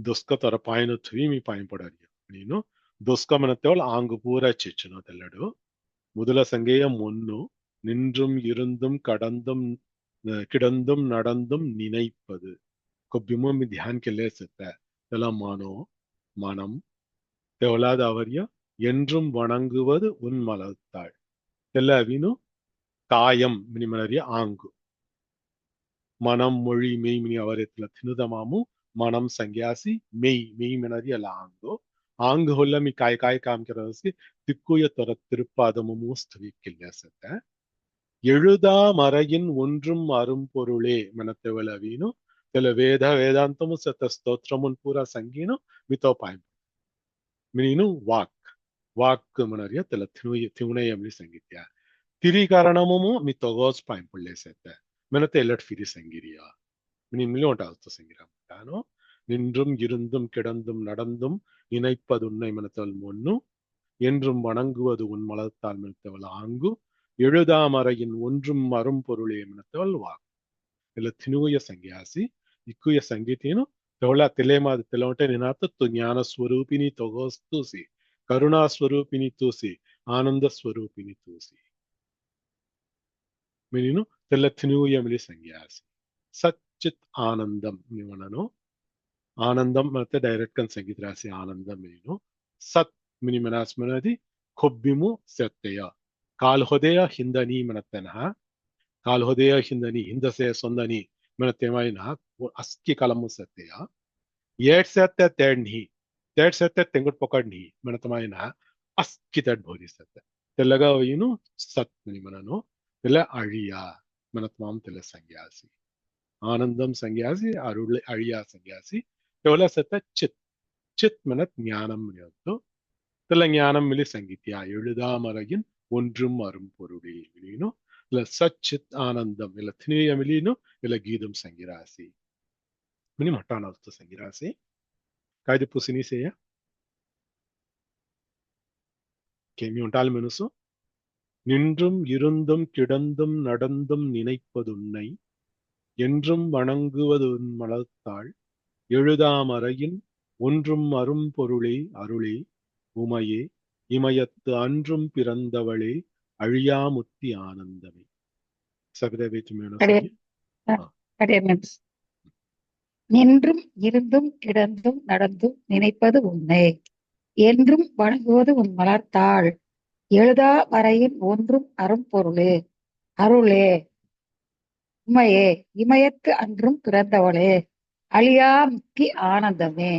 துஸ்க தர பாயின துவீமி பயன்படாது ನೀನು ದುಸ್ಕ ಮನತ್ತೇವಳ ಆಂಗು ಪೂರ ಚಿಚ್ಚನು ತೆಲ್ಲಡು முதல சங்கேயம் ஒன்னு நின்றும் இருந்தும் கடந்தும் கிடந்தும் நடந்தும் நினைப்பது கொப்பிமும் ध्यान के ले सकता है तेला मानो மனம் தெவலாத அவரிய என்றும் வணங்குவது உன் மலர்த்தாள் தெல்லவினு காயம் மினிமனரிய ஆங்கு மனம் மொழி மெய் மினி அவரத்துல தினுதமாமு மனம் ಸಂಗ್ಯಾಸಿ மெய் மெய் மினரிய ஆங்கோ ஆங்கு ಹೊಲ್ಲ ಮಿ ಕಾಯ ಕಾಯ ಕಾಮ್ ಕೆರಸಿ திக்குய தொர திருப்பாதமும் ஸ்துதிக்கில்ல எழுதா மறையின் ஒன்றும் அரும்பொருளே மனத்தெவளவீனு தெல வேத வேதாந்தము సత స్తోత్రమున్ పూరా సంగీను మితో పాయం మినిను వాక్ మనరియ తెల తివునయమిలి సంగీత్య తిరి కారణము మితోగోస్ పాయం పుల్లేసెత్త మనతే ఎల్లట్ ఫిరి సంగిరియా மினிமிலும் ஒன்றாவது செய்கிறான் தானோ நின்றும் இருந்தும் கிடந்தும் நடந்தும் நினைப்பது உன்னை மனத்தவள் முன்னு என்றும் வணங்குவது உன் மலத்தால் மனத்தவள் ஆங்கு எழுதாமறையின் ஒன்றும் அரும்பொருளே மனத்தவள் வாக்கு ఇలా తినుగుయ సంగ్యాసి ఇక్కుయ సంగీతేను తెవళ తెలియమాది తెలవంటే నినాత జ్ఞాన స్వరూపిణి తొగోస్తూసి కరుణా స్వరూపిణి తూసి ఆనంద స్వరూపిణి తూసి మినిను తెల్ల తినుగుయ మిలి సంగ్యాసి సచ్చిత్ ఆనందం నివనను ఆనందం ಮತ್ತೆ డైరెక్ట్ కన్ సంగీత రాసి ఆనందం మినిను సత్ మిని మనాస్మనది కొబ్బిము సత్యయ కాల్హొదయ హిందని మనతనహ ಕಾಲ್ಹೊದೆಯ ಹಿಂದಸೆ ಸೊಂದನಿ ಮನತೆಮಾಯಿನ ಅಸ್ಕಿ ಕಲಮು ಸತ್ತೆಯ ಏಡ್ಸತ್ತೆ ತೇಡ್ಸತ್ತೆ ತೆಂಗುಟ್ ಪೊಕಡ್ನಿ ಮನತಮಾಯಿನ ಅಸ್ಕಿ ತಡ್ ಬೋಧಿಸತ್ತೆ ತೆಲ್ಲಗ ಏನು ಸತ್ ಮನನು ತೆಲ್ಲ ಅಳಿಯ ಮನತಮಾಂ ತೆಲ್ಲ ಸಂಗ್ಯಾಸಿ ಆನಂದಂ ಸಂಗ್ಯಾಸಿ ಅಳಿಯ ಸಂಗ್ಯಾಸಿ ತೆವಲ ಸತ್ತ ಚಿತ್ ಮನ ಜ್ಞಾನಂ ಮನೆಯತ್ತು தெல்ல ஞானம் மிலி சங்கீத்தியா எழுதாமறையின் ஒன்றும் அரும் பொருளே மிலினு இல்ல சச்சித் ஆனந்தம் இல்ல திணிய மிலினு இல்ல கீதம் సంగిరాసి மினி மட்டானத்து సంగిరాసి కాయది పుసిని సేయ கேமி உண்டால் மனசு நின்றும் இருந்தும் கிடந்தும் நடந்தும் நினைப்பதுன்னை என்றும் வணங்குவது உன் மலர்த்தாள் எழுதாமறையின் ஒன்றும் அரும் பொருளே அருளே உமையே இமயத்து அன்றும் பிறந்தவளே அழியா முத்தி ஆனந்தமே நின்றும் இருந்தும் கிடந்தும் நடந்தும் நினைப்பது உன்னை என்றும் வணங்குவது உன் மலர்த்தாள் எழுதா வரையின் ஒன்றும் அரும்பொருளே அருளே உமையே இமயத்து அன்றும் பிறந்தவளே அழியா முத்தி ஆனந்தமே.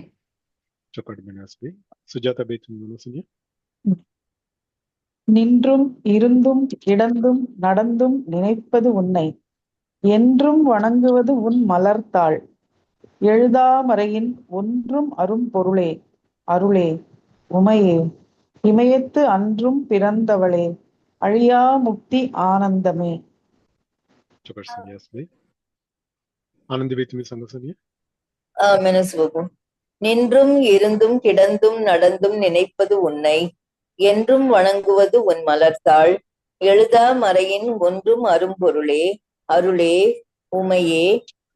சுஜாதா பேச்சு நின்றும் இருந்தும் கிடந்தும் நடந்தும் நினைப்பது உன்னை என்றும் வணங்குவது உன் மலர்த்தாள் எழுதாமறையின் ஒன்றும் அரும் பொருளே அருளே உமையே இமயத்து அன்றும் பிறந்தவளே அழியா முக்தி ஆனந்தமே. आनंदी तुम्ही सांगा सोनिया. மெனசுவகும். நின்றும் இருந்தும் கிடந்தும் நடந்தும் நினைப்பது உன்னை, என்றும் வணங்குவது உன் மலர்த்தாள். எழுதா மறையின் ஒன்றும் அரும்பொருளே, அருளே, உமையே,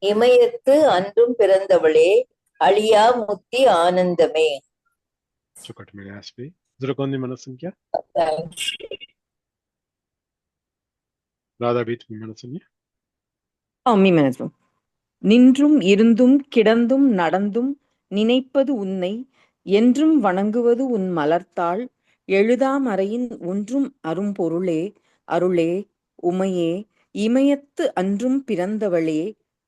இமயத்து அன்றும் பிறந்தவளே, அழியா முத்தி ஆனந்தமே. चुकट में आसपे जरा कौन दी मनसन क्या राधा भी तुम्ही मनसनिया. அம்மி மனசும். நின்றும் இருந்தும் கிடந்தும் நடந்தும் நினைப்பது உன்னை, என்றும் வணங்குவது உன் மலர்த்தாள். எழுதாமறையின் ஒன்றும் அரும்பொருளே, அருளே, உமையே, இமயத்து அன்றும் பிறந்தவளே,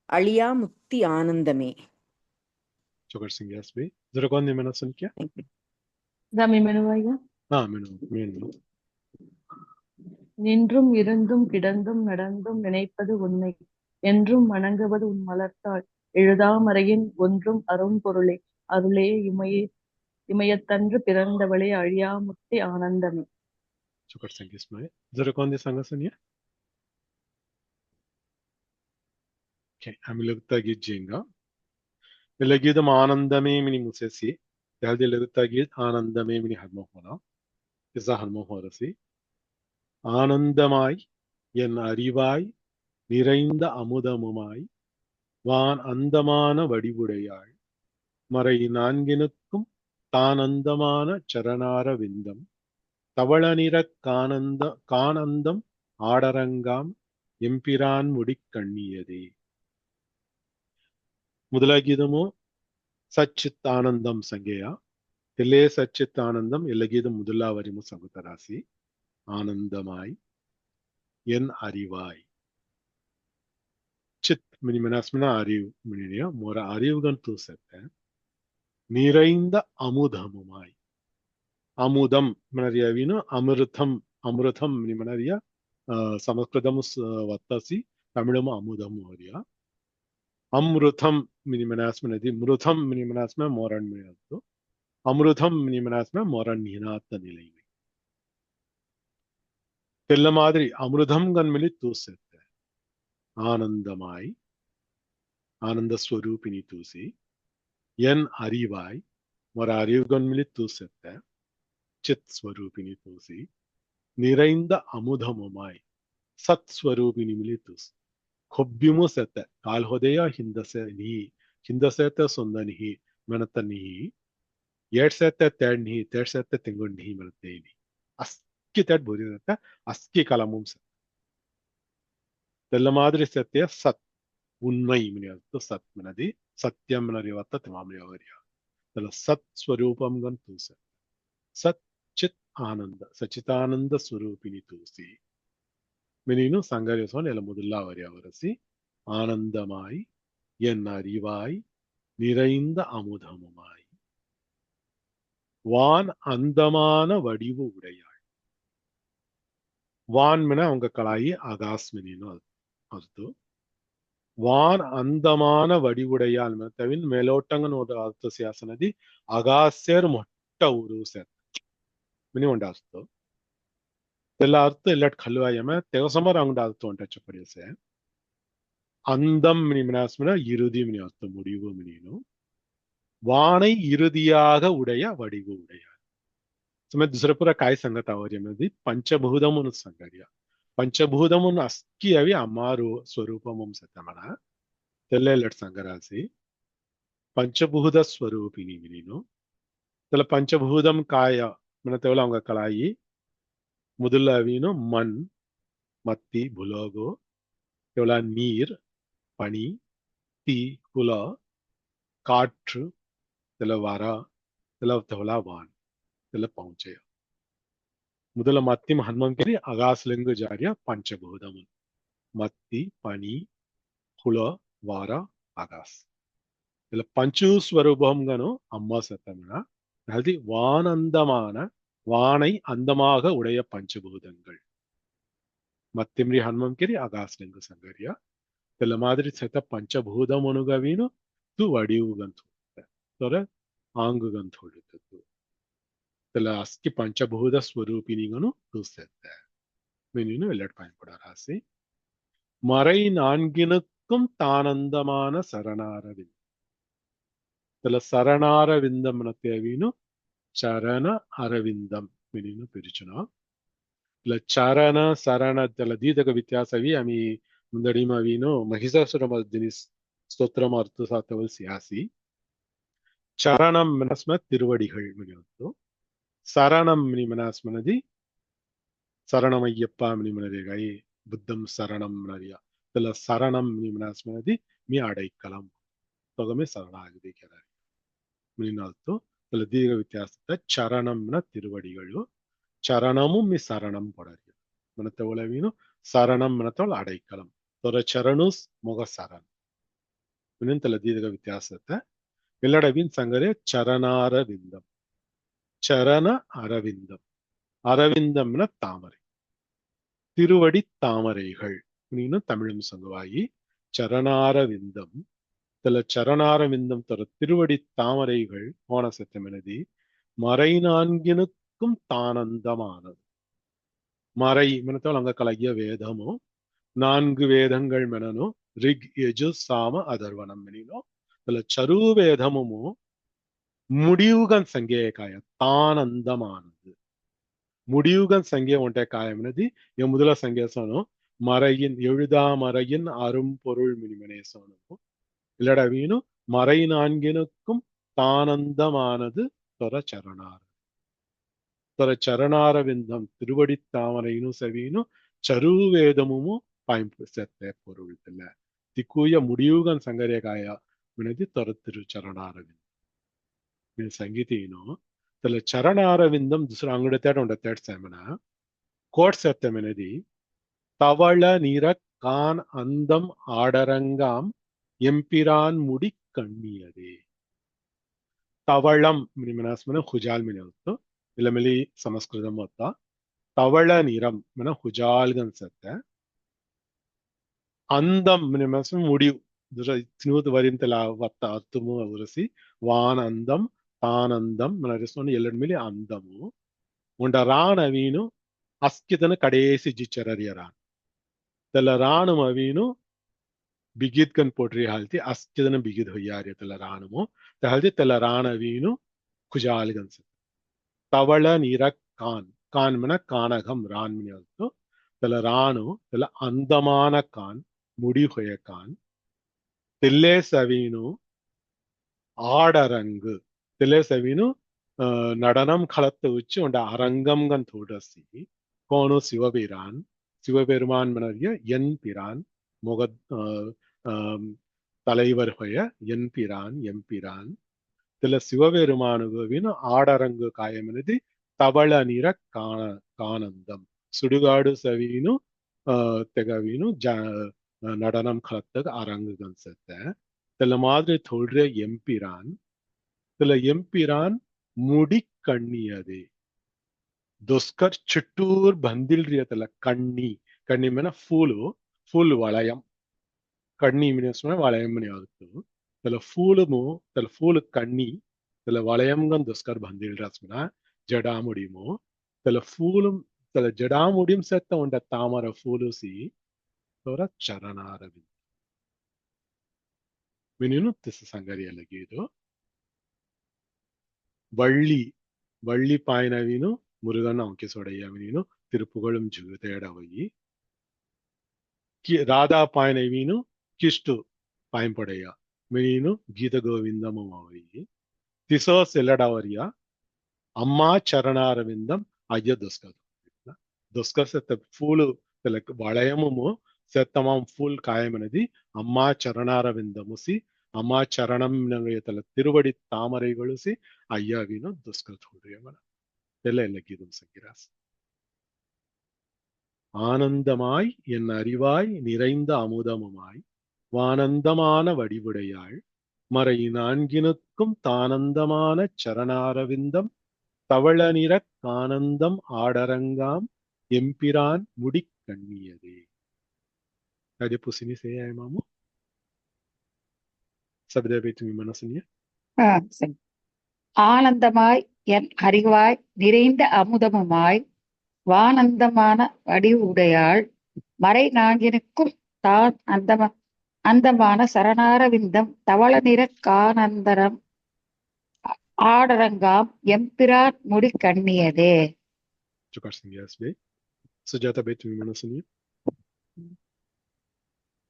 அழியா முத்தி ஆனந்தமே. चुकट सिंह आसपे जरा कौन दी मनसन क्या. சாமி மெனுவாயா. हाँ मेनू நின்றும் இருந்தும் கிடந்தும் நடந்தும் நினைப்பது உன்னை, என்றும் வணங்குவது உன் மலர்த்தாள். எழுதாமறையின் ஒன்றும் அரும்பொருளே, அருளே, இமயத்தன்று பிறந்தவளே, அழியாமுத்தி ஆனந்தமே. चुकट सिंह इसमें जरा कौन दी सांगा सोनिया. ओके हम लगता गीत जेंगा लगीदम आनंदमे मिनी मुसेसी त्यादी लगता गीत आनंदमे मिनी हर्मो होना इसा हर्मो हो रसी ஆனந்தமாய் என் அறிவாய் நிறைந்த அமுதமுமாய் வான் அந்தமான வடிவுடையாள் மறை நான்கினுக்கும் தானந்தமான சரணார விந்தம் தவள நிற கானந்தம் ஆடரங்காம் எம்பிரான் முடிக்கண்ணியதே. முதலாகீதமோ சச்சித் ஆனந்தம் ಸಂಗೆಯ தெல்லே சச்சித் ஆனந்தம் ಎಲ್ಲಗೀதம் முதலாவரிமு சகுதராசி ஆனந்தமாய் என் அறிவாய் சித் மினி மனஸ்மனா அறிவு மினியா மோர அறிவுகன் தூசத்த நிறைந்த அமுதமுமாய் அமுதம் மனரியாவினு அமிர்தம் அமிர்தம் மினி மனரியா சமஸ்கிருதம் வத்தசி தமிழும் அமுதம் வரியா அமிர்தம் மினி மனஸ்மனதி மிருதம் மினி மனஸ்ம மோரன் மினியத்து அமிர்தம் மினி மனஸ்ம மோரன் நினாத்த நிலை தெல்ல மாதிரி அமிர்தம் கண்மிலி தூசத்த ஆனந்தமாய் ஆனந்த ஸ்வரூபினி தூசி என் அறிவாய் ஒரு அறிவுகண்மிலி தூசத்த சித் ஸ்வரூபினி தூசி நிறைந்த அமுதமுமாய் சத் ஸ்வரூபினி மிலி தூசி கொப்பியமு செத்த கால்ஹொதையா ಹಿಂದಸೆತ ಸೊಂದನಿಹಿ ಮೆನತನಿಹಿ ಏಡ್ಸೆತ್ತ ತೆಡ್ನಿಹಿ ತೆಡ್ಸೆತ್ತ ತೆಂಗೊಂಡಿಹಿ ಮೆನತೇನಿ ಅಸ್ಕಿ ತೆಡ್ ಬೋದಿರತ್ತ ಅಸ್ಕಿ ಕಲಮುಂ ಸತ್ தெல்ல மாதிரி சத்திய சத் உண்மை மினியத்து சத் மினதி சத்தியம் மினறிவத்த திமாமியவரியா தெல்ல சத் ஸ்வரூபம் கன் தூச சத் சித் ஆனந்த சச்சிதானந்த ஸ்வரூபினி தூசி மினினு சங்கரியோசன் எல்லாம் முதல்லா வரியா வரசி ஆனந்தமாய் என் அறிவாய் நிறைந்த அமுதமுமாய் வான் அந்தமான வடிவு உடையாள் வான் மின அவங்க கலாயி ஆகாஸ்மினின்னு அர்த்தம் வான் அந்தமான வடிவுடையால் தவின் ಮೇಲೋಟಂಗನ ಅರ್ಥ ಶಾಸನದಿ ಅಗಾಸ್ಯರ್ ಮೊಟ್ಟ ಊರು ಸೇರ್ ಮಿನಿ ಒಂಡ ಅರ್ಥ ಎಲ್ಲ ಅರ್ಥ ಎಲ್ಲಟ್ ಖಲ್ವಾಯಮ ತೆಗಸಮರ ಅಂಗಡ ಅರ್ಥ ಒಂಟ ಚಪಡಿಯಸೆ அந்தம் மினி மினாஸ்மினா இறுதி மினி அர்த்தம் முடிவு மினினும் வானை இறுதியாக உடைய வடிவு உடையார் சுமத் துசரபுர காய் சங்கத் அவரியமதி பஞ்சபூதமுன்னு சங்கரியா ಪಂಚಭೂತಮನ್ನು ಅಸ್ಕಿ ಅವಿ ಅಮ್ಮಾರು ಸ್ವರೂಪಮಂ ಸತಮನ ತೆಲ್ಲೆಲ್ಲಟ್ ಸಂಗರಾಸಿ ಪಂಚಭೂತ ಸ್ವರೂಪಿನಿ ನೀನು ತೆಲ ಪಂಚಭೂತಂ ಕಾಯ ಮನ ತೆವಲ ಅವಂಗ ಕಲಾಯಿ ಮೊದಲ ಅವಿನು ಮಣ್ ಮತ್ತಿ ಭುಲೋಗೋ ತೆವಲ ನೀರ್ பனி தீ குல காற்று தெல வர தெல தெவல வான் தெல பௌஞ்சய முதல மத்தி ஹன்மம் கேரி அகாஸ்லிங்கு ஜாரியா பஞ்சபூதம் மத்தி பனி குல வார ஆகாஸ் இதுல பஞ்சு ஸ்வரூபம்கனு அம்மா சத்தம்னா அது வானந்தமான வானை அந்தமாக உடைய பஞ்சபூதங்கள் மத்திம்ரி ஹன்மம் கேரி அகாஸ்லிங்கு சங்கரியா தெல்ல மாதிரி செத்த ಪಂಚಭೂತಮನುಗವೀನು ತು ವಡಿಯುಗಂತ ತೊರ ಆಂಗುಗಂತ ಹೊಡಿತು தெல்ல அஸ்கி பஞ்சபூத ஸ்வரூபினிகனு ತು செத்த மெனினு வெள்ளட் பயன்பட ராசி மறை நான்கினுக்கும் நான்கினுக்கும் தானந்தமான சரணாரவிந்தம். இதுல சரணாரவிந்தம் தேவைன்னு சரண அரவிந்தம் அப்படின்னு பிரிச்சுனா ಇಲ್ಲ ಚಾರಣ ಸರಣ ಇದೆಲ್ಲ ದೀದಕ ವ್ಯತ್ಯಾಸವಿ ಅಮಿ ಮುಂದಡಿಮ ಅವಿನು ಮಹಿಷಾಸುರ ಮರ್ದಿನಿ ಸ್ತೋತ್ರಮ ಅರ್ಥ ಸಾತವಲ್ ಸಿಯಾಸಿ ಚರಣಂ ಮನಸ್ಮ ತಿರುವಡಿಗಳು ಮನೆಯೊತ್ತು ಸರಣಂ ಮನಿ ಮನಸ್ಮನದಿ ಸರಣಮಯ್ಯಪ್ಪ ಮನಿ ಮನರೇಗಾಯಿ ಬುದ್ಧಂ ಸರಣಂ ಮನರಿಯ ಇದೆಲ್ಲ ಸರಣಂ ಮನಿ ಮನಸ್ಮನದಿ ಮಿ ಅಡೈಕಲಂ ತೊಗಮೆ ಸರಣ ಆಗಿದೆ ಕೆಲ ಮನಿನಲ್ತು ಇದೆಲ್ಲ ದೀರ್ಘ ವ್ಯತ್ಯಾಸದ ಚರಣಂನ ತಿರುವಡಿಗಳು சரணமும் மி சரணம் போடாது மனத்தை உளவீனும் சரணம் மனத்தோள் அடைக்கலம் தொர சரணூஸ் முக சரண் தல தீர்க்க வித்தியாசத்தை வெள்ளடவின் சங்கரே சரணார விந்தம் சரண அரவிந்தம் அரவிந்தம்னா தாமரை திருவடி தாமரைகள் அப்படின்னு தமிழும் சங்குவாயி சரணார விந்தம் தல சரணார விந்தம் தொர திருவடி தாமரைகள் போன சத்தமெனதி மறை நான்கினுக்கும் தானந்தமானது மறை மனத்தால் அங்க கலகிய வேதமோ 4 வேதங்கள் மெனனோ ரிக் யஜு சாம அதர்வனம் மெனினோ அதுல சருவேதமுமோ முடிவுகன் சங்கே காய தானந்தமானது முடிவுகன் சங்கே ஒன்றை காயம்னது என் முதல சங்கேசனோ மறையின் எழுதாமறையின் அரும்பொருள் மினிமனேசனோ இல்லடா வீணும் மறை நான்கினுக்கும் தானந்தமானது தொர சரணார் தொர சரணாரவிந்தம் திருவடி தாமரையினும் செவினும் சருவேதமும் பயன்படுத்த பொருள் இல்ல திக்குய முடிவுகன் சங்கரேகாய மினதி தொர திரு சரணாரவிந்தம் ಸಂಗೀತೇನು ತಲೆ ಚರಣಾರವಿಂದಂ ದುಸರ ಅಂಗಡತೇಟ ಉಂಡತೇಟ ಸೇಮನ ಕೋಟ್ ಸೆತ್ತಮೆನದಿ ತವಳ ನೀರ ಕಾನ್ ಅಂದಂ ಆಡರಂಗಾಂ ಎಂಪಿರಾನ್ ಮುಡಿ ಕಣ್ಣಿಯದೆ ತವಳಂ ಮನಸ್ಮನ ಹುಜಾಲ್ ಮಿನಲ್ತು ಇಲ್ಲಮೆಲಿ ಸಂಸ್ಕೃತಂ ಮೊತ್ತ ತವಳ ನೀರಂ ಮನ ಹುಜಾಲ್ಗನ್ ಸತ್ತ అందం మనసు ముడివు తినుగుతు వరింతల వత్త అర్థము ఉరసి వాన్ అందం తానందం మన రెస్పాండ్ ఎల్లడి అందము ఉండ రాన్ అవీను అస్కితను కడేసి జిచ్చరరియ రాన్ తెల్ల రాను అవీను బిగిద్ కన్ పోట్రి హాల్తి అస్కితను బిగిద్ హొయ్యారి తెల్ల రానుము తహల్తి తెల్ల రాన్ అవీను కుజాల్ గన్స తవళ నీర కాన్ కాన్ మన కానగం రాన్ మిని అల్తో తెల్ల రాను తెల్ల అందమాన కాన్ முடி ஹொயக்கான் தில்லே சவீனு ஆடரங்கு தில்லே சவீனு நடனம் களத்து வச்சு உண்ட அரங்கம்கன் தோடசி கோனு சிவபெருமான் மனறிய என் பிரான் முக தலைவர் ஹொய என் பிரான் எம்பிரான் தில சிவபெருமானுவின் ஆடரங்கு காயமனது தவள நிற கானந்தம் சுடுகாடு சவீனு தெகவீனு நடனம் கலத்தக அரங்கு கன்சத்த தெல மாதிரி தோல்ற எம்பிரான் தெல எம்பிரான் முடி கண்ணியதே துஸ்கர் சிட்டூர் பந்தில்றிய தெல கண்ணி கண்ணி மேன ஃபூல் வளையம் கண்ணி மினிஸ்மே வளையம் மணி ஆகுது தெல ஃபூலு கண்ணி தெல வளையம்கன் துஸ்கர் பந்தில்றாஸ்மனா ஜடாமுடிமோ தெல ஃபூலும் தெல ஜடாமுடியும் செத்த உண்ட தாமர ஃபூலுசி தொர ಚರಣಾರವಿಂದ ಮಿನಿನು ತಿಸ ಸಂಗರಿಯಲಗೀದು வள்ளி பாயினவினு முருகன் அவங்கே சொடைய மினினு திருப்புகழும் ஜுகுதேடவை ராதா பாயினவினு கிஷ்டு பாயம்படைய மினினு கீத கோவிந்தமும் அவை திசோ செல்லடவரியா அம்மா சரணாரவிந்தம் ஐய துஸ்கர் செத்த ஃபூலு வளையமுமோ செத்தமாம் ஃபுல் காயமனதி அம்மா சரணாரவிந்தமுசி அம்மா சரணம் தல திருவடி தாமரைகளுசி ஐயாவினோ துஸ்கர் ಎಲ್ಲ கீதம் சங்கிராஸ் ஆனந்தமாய் என் அறிவாய் நிறைந்த அமுதமுமாய் வானந்தமான வடிவுடையாள் மறை நான்கினுக்கும் தானந்தமான சரணாரவிந்தம் தவள நிற கானந்தம் ஆடரங்காம் எம்பிரான் முடி கண்ணியதே Ada pusini saya mamu. Sabda betu மனசுனிய. சரி. ஆனந்தமாய் என் அறிவாய் நிறைந்த அமுதமுமாய் வானந்தமான வடிவுடையாள் மறை நான்கினுக்கும் தான் அந்தமான சரணாரவிந்தம் தவள நிற கானந்தரம் ஆடரங்காம் எம்பிரான் முடி கண்ணியதே. Čukaš sam jasbe. Sujata Beit Vimanasani.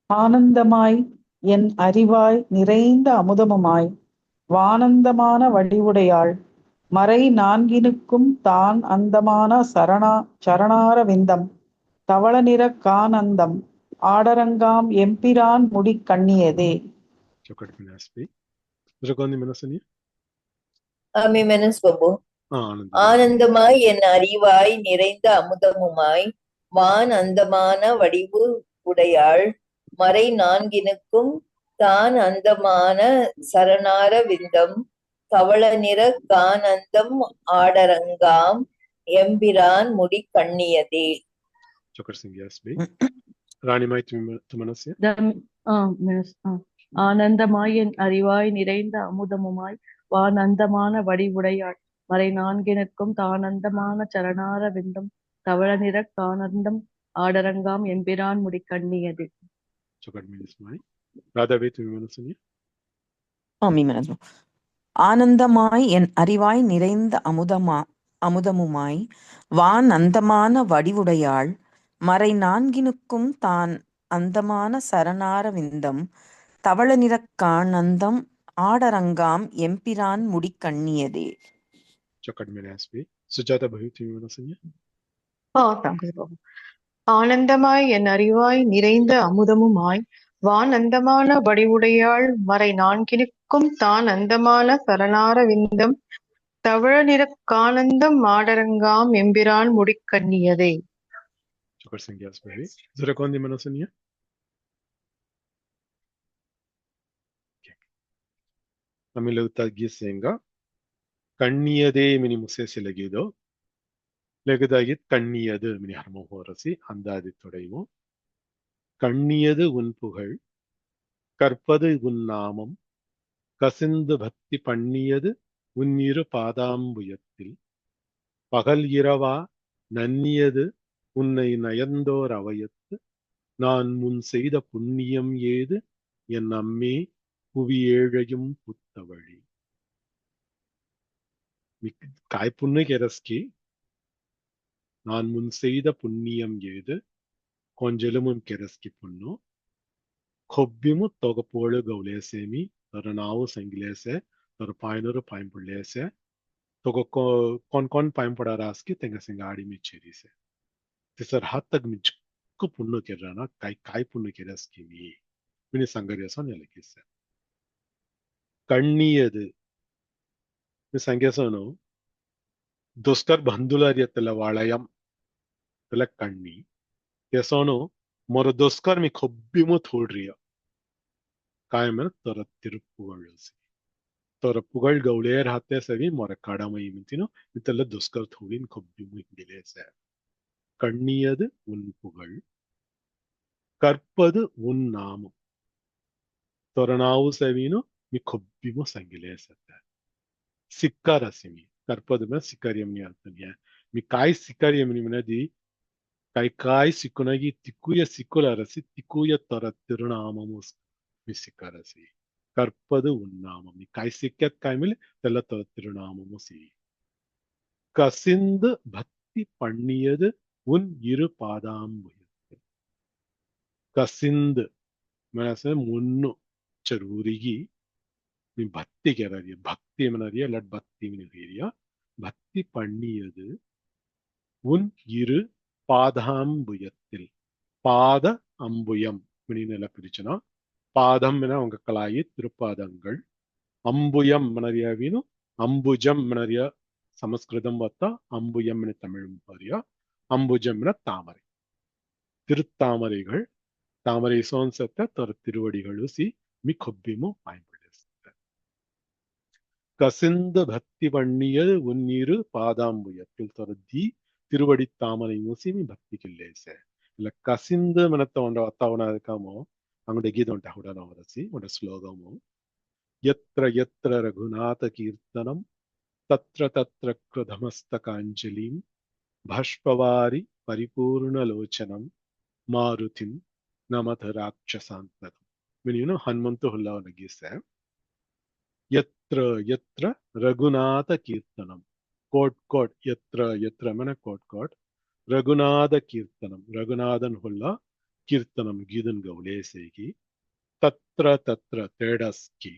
ஆனந்தமாய் என் அறிவாய் நிறைந்த அமுதமுமாய் வானந்தமான வடிவுடையாள் மறை நான்கினுக்கும் தான் அந்தமான சரணாரவிந்தம் தவள நிற கானந்தம் ஆடரங்காம் எம்பிரான் முடி கண்ணியதே. Čukaš mi jasbe. Zrakoni Manasani. ஆமி மெனஸ் பாபு. ஆனந்தம். ஆனந்தமாய் என் அறிவாய் நிறைந்த அமுதமுமாய் வான் அந்தமான வடிவு உடையாள் மறை நான்கினுக்கும் தான் அந்தமான சரணார விந்தம் தவள நிற கானந்தம் ஆடரங்காம் எம்பிரான் முடி கண்ணியதே. Čukaš sam jasbe. Ranimai Tumanasya. ஆனந்தமாய் என் அறிவாய் நிறைந்த அமுதமுமாய் வானந்தமான வடிவுடையாள் மறை நான்கினுக்கும் தானந்தமான சரணார விந்தம் தவள நிற கானந்தம் ஆடரங்காம் எம்பிரான் முடி கண்ணியது. Čukaš mi jasbe. Radha Beit Vimanasani. சுவாமி மனோஜ். ஆனந்தமாய் என் அறிவாய் நிறைந்த அமுதமுமாய் வான் அந்தமான வடிவுடையாள் மறை நான்கினுக்கும் தான் அந்தமான சரணார விந்தம் தவள நிறக்கானந்தம் ஆடரங்காம் எம்பிரான் முடி கண்ணியதே. Čukaš mi jasbe. Sujata Beit Vimanasani. தாங்கள் பாபு. ஆனந்தமாய் என் அறிவாய் நிறைந்த அமுதமுமாய் வான் அந்தமான வடிவுடையாள் மறை நான்கினுக்கும் தான் அந்தமான சரணார விந்தம் தவழ நிற கானந்தம் ஆடரங்காம் எம்பிரான் முடி கண்ணியதே. Čukaš sam jasbe. Zrakoni Manasani. ಆಮೇಲೆ ತಗ್ಗಿಸೇಂಗ ಕಣ್ಣಿಯದೇ ಮಿನಿ ಮುಸೆ ಸಿಲಗಿದೋ லெகுதாகி கண்ணியது மினி ஹர்மோ ஹோரசி அந்தாதி தொடைமோ கண்ணியது உன் புகழ் கற்பது உன் நாமம் கசிந்து பக்தி பண்ணியது உன்னிரு பாதாம்புயத்தில் பகல் இரவா நன்னியது உன்னை நயந்தோர் அவயத்து நான் முன் செய்த புண்ணியம் ஏது என் அம்மே புவியேழையும் புத்தவழி. காய்ப்புண்ணு கெரஸ்கி நான் முன் செய்த புண்ணியம் ஏது கொஞ்சலுமும் கெரஸ்கி புண்ணு கொப்பிமு தொகப்போடு கவுலேசேமி தர நாவு சங்கிலேசே தர பாயனொரு பாயம்புள்ளேசே தொக கொன் பாயம்படாராஸ்கி தெங்க சிங்க ஆடி மிச்சேரிசே திசர் ஹத்தக் மிச்சுக்கு புண்ணு கெர்றானா காய்ப்புண்ணு கெரஸ்கி மினி சங்கரேசம் நிலக்கிசே ಕಣ್ಣಿಯದು ಸಂಖ್ಯಾಸನು ದುಸ್ಕರ್ ಬಂಧುಲಾರಿಯತ್ತಲ್ಲ ವಾಳಯಂ ತಲ ಕಣ್ಣಿ ಕೆಸೋನು ಮೊರ ದುಸ್ಕರ್ ಮಿ ಕೊಬ್ಬಿಮು ಥೋಡ್ರಿಯ ಕಾಯಮನ ತೊರ ತಿರುಪುಗೊಳ್ಳಿಸಿ ತೊರ ಪುಗಳ್ ಗೌಳೇರ್ ಹತ್ತೆ ಸವಿ ಮೊರ ಕಾಡಮೈ ಮಿಂತಿನು ಇತ್ತಲ್ಲ ದುಸ್ಕರ್ ಥೋಡಿನ್ ಕೊಬ್ಬಿಮು ಹಿಂಗಿಲೇಸೆ ಕಣ್ಣಿಯದು ಉನ್ ಪುಗಳ್ ಕರ್ಪದು ಉನ್ ನಾಮು ತೊರನಾವು ಸವಿನು मी खोब्बीमो सांगिले सत्ता सिक्कार असेमी कर्पदमे सिकारियमनी अर्थनिया मी काय सिकारियमनी म्हणदी काय सिकुनागी तिकुय सिकुलारसी तिकुय ತರ ತಿರುನಾಮಮು मी सिक्कारसी कर्पद उन्नाम मी काय सिक्क्यात काय मिले त्याला ತರ ತಿರುನಾಮಮು सी कसिंद भक्ति पण्णियद उन इरु पादांबुयते कसिंद मनसे मुन्नु चरूरिगी भक्ति कह रही है भक्ति मना रही है लट भक्ति में कह रही है भक्ति पण्णियது உன் இரு பாதாம்புயத்தில் பாத அம்புயம் மினினல பிரிச்சனா பாதம் என உங்க கலாயி திருப்பாதங்கள் அம்புயம் மனரியா வீணு அம்புஜம் மனரியா சமஸ்கிருதம் பார்த்தா அம்புயம் என தமிழும் பாரியா அம்புஜம் என தாமரை திருத்தாமரைகள் தாமரை சோன்சத்தை தர திருவடிகளும் சி மி கொப்பிமோ பயன்படுது கசிந்த பக்தி பண்ணியது உன்னிரு பாதாம்புயத்தில் தொரதி திருவடி தாமரை மூசிமி பக்தி கில்லேசே இல்ல கசிந்து மனத்தை உண்ட அத்தாவனா இருக்காமோ அங்குடைய கீதம் உண்ட உடனே வரசி உண்ட ஸ்லோகமோ यत्र यत्र रघुनाथ कीर्तनम तत्र तत्र कृधमस्तकांजलिं भाष्पवारि परिपूर्ण लोचनम मारुतिं नमथ राक्षसान्तकम्. ಮಿನಿನು ಹನುಮಂತು ಹುಲ್ಲವನಗೀಸೆ ಯತ್ರ ಯತ್ರ ರಘುನಾಥ ಕೀರ್ತನಂ ಕೋಟ್ ಯತ್ರ ಯತ್ರ ಮನೆ ಕೋಟ್ ರಘುನಾಥ ಕೀರ್ತನಂ ರಘುನಾಥನ್ ಹುಲ್ಲ ಕೀರ್ತನಂ ಗೀದನ್ ಗೌಲೇಸೇಗಿ ತತ್ರ ತತ್ರ ತೇಡಸ್ಕಿ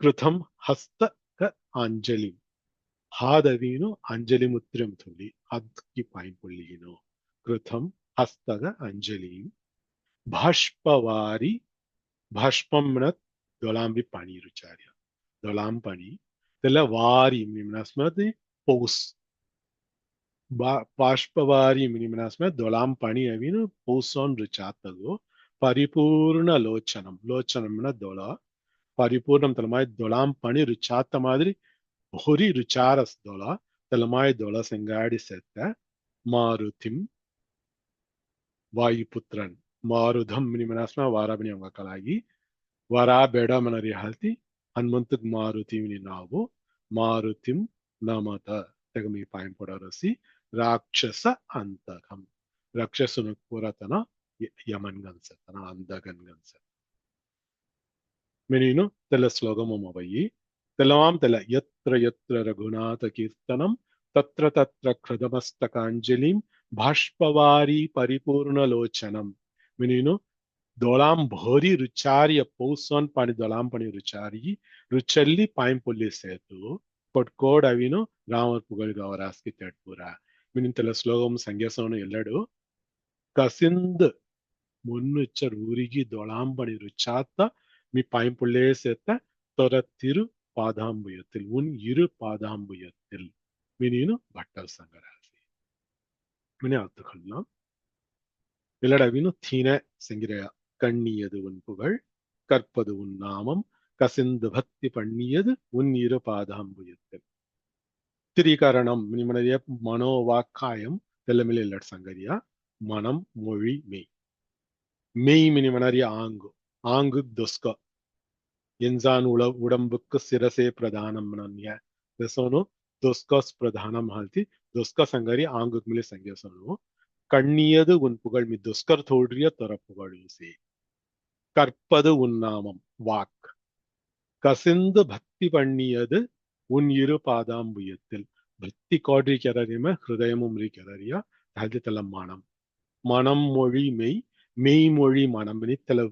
ಕೃತಂ ಹಸ್ತಕ ಅಂಜಲಿ ಹಾದವೀನು ಅಂಜಲಿ ಮುತ್ರ್ಯಂ ತುಲಿ ಅದ್ಕಿ ಪಾಯಿಂಪುಳ್ಳಿಗಿನು ಕೃತಂ ಹಸ್ತಗ ಅಂಜಲಿ ಭಾಷ್ಪವಾರಿ ಭಾಷ್ಪಂನತ್ ದೊಲಾಂಬಿ ಪಾಣಿ ರುಚಾರ್ಯ ದೊಲಾಂ ಪಾಣಿ त्याला वारी म्हणण्यामध्ये पाऊस बाष्पवारी म्हणण्यामध्ये दोलाम पाणी अवीन पाऊसन रुचातगो परिपूर्ण लोचनम लोचनम म्हणा दोला परिपूर्णम तलमाय दोलाम पाणी रुचात मादिरी भोरी रुचारस दोला तलमाय दोला संगाडी सेत्ता मारुतिम वायुपुत्रन मारुधम म्हणण्यामध्ये वाराबनी अंग कलागी वारा बेडा मनरी हालती हनुमंतक मारुति ನಾವು ಮಾರುತಿಂ ನಮತ ತೆಗಮಿ ಪಾಯಂ ಪಡರಸಿ ರಾಕ್ಷಸ ಅಂತಕಂ ರಾಕ್ಷಸನ ಪುರತನ ಯಮನ್ ಗನ್ಸತನ ಅಂದಗನ್ ಗನ್ಸ ಮೆನೀನು ತೆಲ ಶ್ಲೋಗಮಮವಯಿ ತೆಲವಾಂ ತೆಲ ಯತ್ರ ಯತ್ರ ರಘುನಾಥ ಕೀರ್ತನಂ ತತ್ರ ತತ್ರ ಕೃತಮಸ್ತಕಾಂಜಲಿಂ ಬಾಷ್ಪವಾರಿ ಪರಿಪೂರ್ಣ ಲೋಚನಂ ಮೆನೀನು दोलाम भोरी रुचार्य पौसन पाणी दोलाम पाणी रुचारी रुचल्ली पायम पुल्ली सेतु कोड अविनो रामर पुगळ गवरास्की तेटपुरा मीनिन तेला श्लोकम संगेसोनु ಎಲ್ಲಡು ಕಸಿಂದ ಮುನ್ನುಚ್ಚರ್ ಊರಿಗೆ दोलाम पाणी रुचात मी पायम पुल्ले सेत ತೊರತಿರು ಪಾದಾಂಬುಯത്തിൽ ಉನ್ ಇರು ಪಾದಾಂಬುಯത്തിൽ मीनिनु ಭಟ್ಟಲ್ ಸಂಗರಾಸಿ ಮಿನಿ ಅರ್ಥಕಲ್ಲ ಎಲ್ಲಡವಿನು ಥೀನೆ ಸಂಗಿರೆಯ கண்ணியது உன் புகழ் கற்பது உன் நாமம் கசிந்து பக்தி பண்ணியது உன் இரு பாதாம்புயத்தில் திரிகரணம் நிமனதிய மனோவாக்காயம் தெல்லமில்ல இல்ல சங்கரியா மனம் மொழி மெய் மெய் மினிமனறிய ஆங்கு துஸ்க என்சான் உடம்புக்கு சிரசே பிரதானம் நன்ய தெசோனு துஸ்கஸ் பிரதானம் ஹால்ತಿ துஸ்க சங்கரி ஆங்கு மிலே ಸಂಗೇಸನು கண்ணியது உன் புகழ் மி துஸ்கர் தோன்றிய தர புகழூசி கற்பது உன் நாமம் வாக் கசிந்து பக்தி பண்ணியது உன் இரு பாதாம்புயத்தில் பக்தி கோடி கெரரிம ஹிருதயமும் கெரரியா அது தல மனம் மனம் மொழி மெய் மெய் மொழி மனம் தல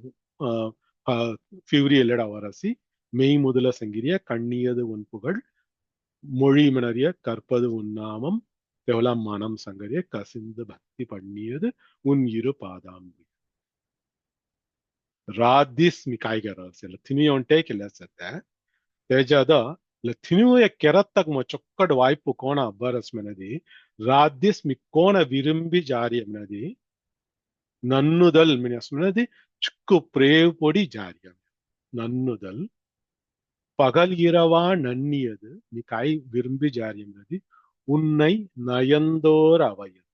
ஃபியூரி இல்லடா வரசி மெய் முதல சங்கிரிய கண்ணியது உன் புகழ் மொழி மணறிய கற்பது உன் நாமம் केवल मानम संगरिय कसिंद भक्ति पढ़नियद उन इरु पादांबु रादिस मिकाई करस लथिनी उंटे केलसते तेजद लथिनु य केरतक म चोक्कड वाइपु कोण अब्बरस मनदी रादिस मि कोण विरुंबि जारी मनदी नन्नुदल मिनस मनदी चुक्कु प्रेव पोडी जारी नन्नुदल पगल इरवा नन्नियद मिकाई विरुंबि जारी मनदी உன்னை நயந்தோர் அவையல்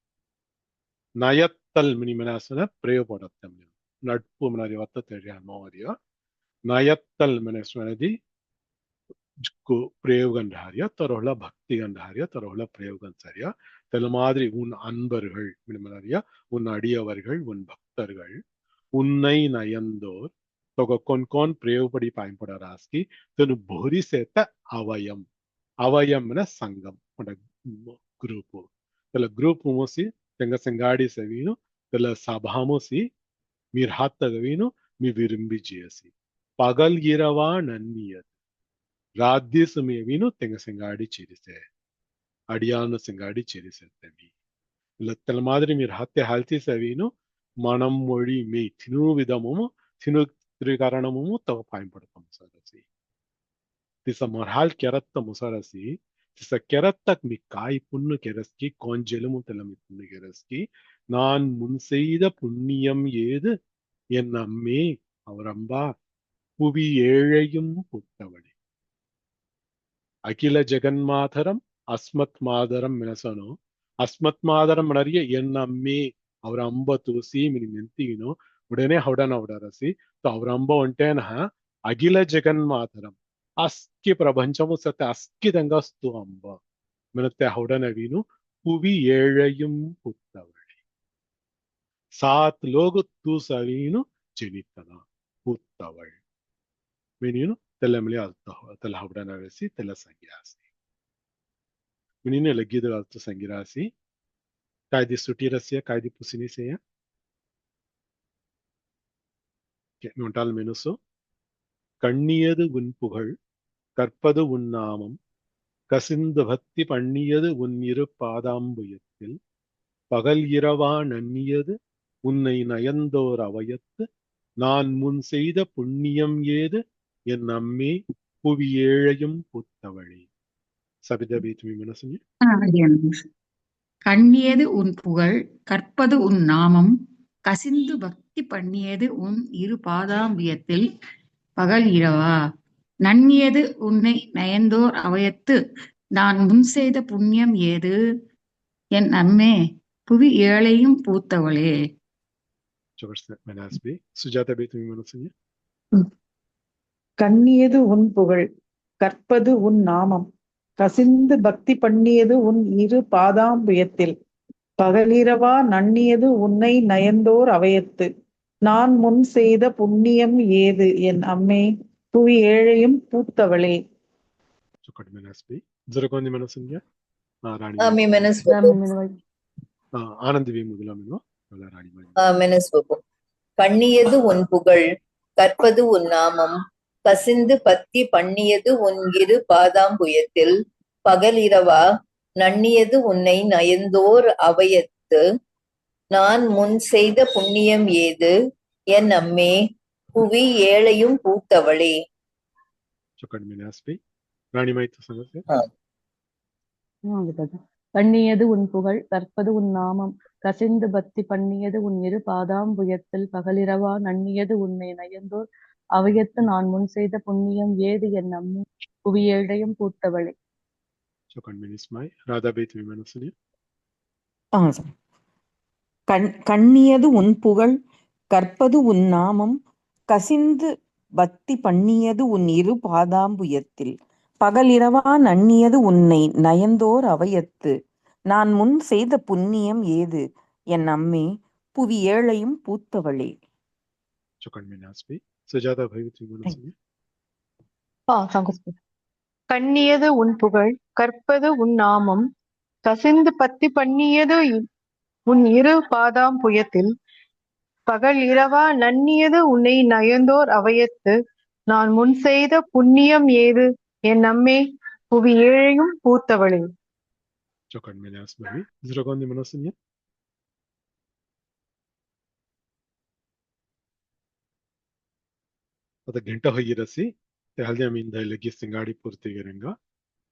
நயத்தல் மினிமனாசன பிரயோகப்படுத்தம் நட்பு மனதி வத்த தெரியாமோ நயத்தல் மினஸ்மனதி பிரயோகண்டாரியா தரோல பக்தி கண்டாரியா தரோல பிரயோகந்தாரியா தெல மாதிரி உன் அன்பர்கள் மினிமனாரியா உன் அடியவர்கள் உன் பக்தர்கள் உன்னை நயந்தோர் தொக கொன் பிரயோகப்படி பயன்படுறாஸ்கி தெனு போரி சேத்த அவயம் அவயம்ன சங்கம் ग्रुप त्याला ग्रुप मोसी तेंगा संगाडी सवीनो त्याला सभामोसी मी हात तगवीनो मी विरुंबी जियसी पगल गिरवा नन्नियत राध्य समेवीनो तेंगा संगाडी चिरिसे अडियानो संगाडी चिरिसे तमी लत्तल मादरी मी हाते हालती सवीनो मनम मोळी मी थिनु विदमो थिनु त्रिकारणमो तव पायम पडतम सरसी तिसा मरहाल केरत्त मुसरसी तिसा केरत्तक मी काई पुण्य केरस्की कोंजेलमु तलमि पुण्य केरस्की நான் முன் செய்த புண்ணியம் ஏது என் அம்மே அவரம்பா புவி ஏழையும் புத்தவளே அகில ஜெகன்மாதரம் அஸ்மத் மாதரம் மெனசனோ அஸ்மத் மாதரம் மனறிய என் அம்மே ಅವರ ಅಂಬ ತೂಸಿ ಮಿನಿ ಮೆಂತಿಗಿನೋ ಉಡನೆ ಹೊಡನ ಹೊಡರಸಿ ಅವರ ಅಂಬ ಒಂಟೇನ ಅಗಿಲ ಜಗನ್ಮಾತರಂ ಅಸ್ಕಿ ಪ್ರಪಂಚಮು ಸತ್ಯ ಅಸ್ಕಿದಂಗಸ್ತು ಅಂಬ ಮಿನತ್ತೆ ಹೊಡನವೀನು ಪುವಿ ಏಳೆಯುಂ ಪುತ್ತವಳಿ ಸಾತ್ ಲೋಗ ತೂಸವೀನು ಜನಿತನ ಪುತ್ತವಳ್ ಮಿನಿನು ತೆಲ್ಲಮಲಿ ಅಲ್ತಹ ತೆಲ್ಲ ಹಬಡನವೆಸಿ ತೆಲ್ಲ ಸಂಗಿರಾಸಿ ಮಿನಿನು ಲಗ್ಗಿದ ಅಲ್ತು ಸಂಗಿರಾಸಿ ಕಾಯ್ದಿ ಸುಟಿರಸ್ಯ ಕಾಯ್ದಿ ಪುಸಿನಿಸೆಯ நொண்டால் மெனுசோ கண்ணியது உன் புகழ் கற்பது உன் நாமம் கசிந்து பக்தி பண்ணியது உன் இரு பாதாம்புயத்தில் பகல் இரவா நன்னியது உன்னை நயந்தோர் அவயத்து நான் முன் செய்த புண்ணியம் ஏது என் அம்மே புவி ஏழையும் புத்தவழே சபிதா பீத்மி மனசுங்க கண்ணியது உன் புகழ் கற்பது உன் நாமம் கசிந்து பக்தி பண்ணியது உன் இரு பாதாம்பியத்தில் பகல் இரவா நன்னியது உன்னை நயந்தோர் அவயத்து நான் முன் செய்த புண்ணியம் ஏது என் அம்மே புவி ஏழையும் பூத்தவளே. சுஜாதா பீத்மி மனசுங்க கண்ணியது உன் புகழ் கற்பது உன் நாமம் கசிந்து பக்தி பண்ணியது உன் இரு பாதாம்புயத்தில் பகலிரவா நன்னியது உன்னை நயந்தோர் அவயத்து நான் முன் செய்த புண்ணியம் ஏது என் அம்மே புவி ஏழையும் பூத்தவளே. ಜರಗೊಂದಿ ಮನಸ್ಸಿಗೆ ರಾಣಿ ಆಮಿ ಮೆನಸ್ ಆನಂದ ವಿ முதலாமினோ ராணி மெனஸ் கண்ணியது உன் புகழ் கற்பது உன் நாமம் கசிந்து பத்தி பண்ணியது உன் இரு பாதாம்புயத்தில் பகலிரவா நன்னியது உன்னை நயந்தோர் அவயத்து நான் முன் செய்த புண்ணியம் ஏது என் அம்மே புவி ஏழையும் பூத்தவளே. ராணி மைத்து சங்கசே கண்ணியது உன் புகழ் கற்பது உன் நாமம் கசிந்து பக்தி பண்ணியது உன் இரு பாதாம்புயத்தில் பகலிரவா நன்னியது உன்னை நயந்தோர் அவயத்து நான் முன் செய்த புண்ணியம் ஏது என் அம்மே புவி ஏழையும் பூத்தவளே. கண்ணியது உன் புகழ் கற்பது உன் நாமம் கசிந்து பக்தி பண்ணியது உன் இரு பாதாம்புயத்தில் பகலிரவா நன்னியது உன்னை நயந்தோர் அவயத்து நான் முன் செய்த புண்ணியம் ஏது என் அம்மே புவி ஏழையும் பூத்தவளே. கண்ணியது உன் புகழ் கற்பது உன் நாமம் கசிந்து பத்தி பண்ணியது உன் இரு பாதாம்புயத்தில் பகல் இரவா நன்னியது உன்னை நயந்தோர் அவயத்து நான் முன் செய்த புண்ணியம் ஏது என் அம்மே புவி ஏழையும் பூத்தவளே. ಅದ ಗಂಟ ಹೊಯ್ಯಿರಸಿ ತೆಹಲ್ದೆ ಮಿಂದ ಲಗಿ ಸಿಂಗಾಡಿ ಪೂರ್ತಿಗೆರಂಗ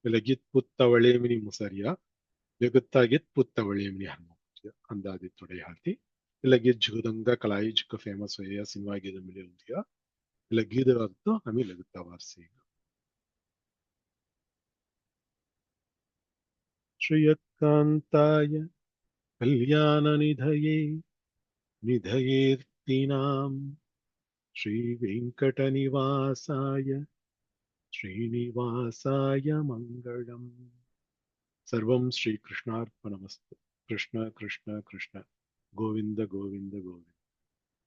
ಲಗಿತ್ ಪುತ್ತವಳೇಮಿನಿ ಮುಸರಿಯ ಲಗುತ್ತಾಗಿತ್ ಪುತ್ತವಳೇಮಿನಿ ಹಣ್ಣು ಅಂದಾದಿ ತೊಡೆ ಹಾತಿ ಲಗಿತ್ ಜುಗದಂಗ ಕಲಾಯಿ ಜುಕ್ಕ ಫೇಮಸ್ ಹೊಯ್ಯ ಸಿನಿಮಾಗಿದ ಮಿಲಿ ಉಂದಿಯ ಲಗಿದ ಅರ್ಥ ಹಮಿ ಲಗುತ್ತಾ ವಾರ್ಸಿ ಶ್ರೀಯಕಾಂತಾಯ ಕಲ್ಯಾಣ ನಿಧಯೇ ನಿಧಯೇರ್ತಿನಾಂ श्रीवेङ्कटनिवासाय श्रीनिवासाय मङ्गलम् सर्वं श्रीकृष्णार्पणमस्तु. कृष्ण कृष्ण कृष्ण गोविन्द गोविन्द गोविन्द.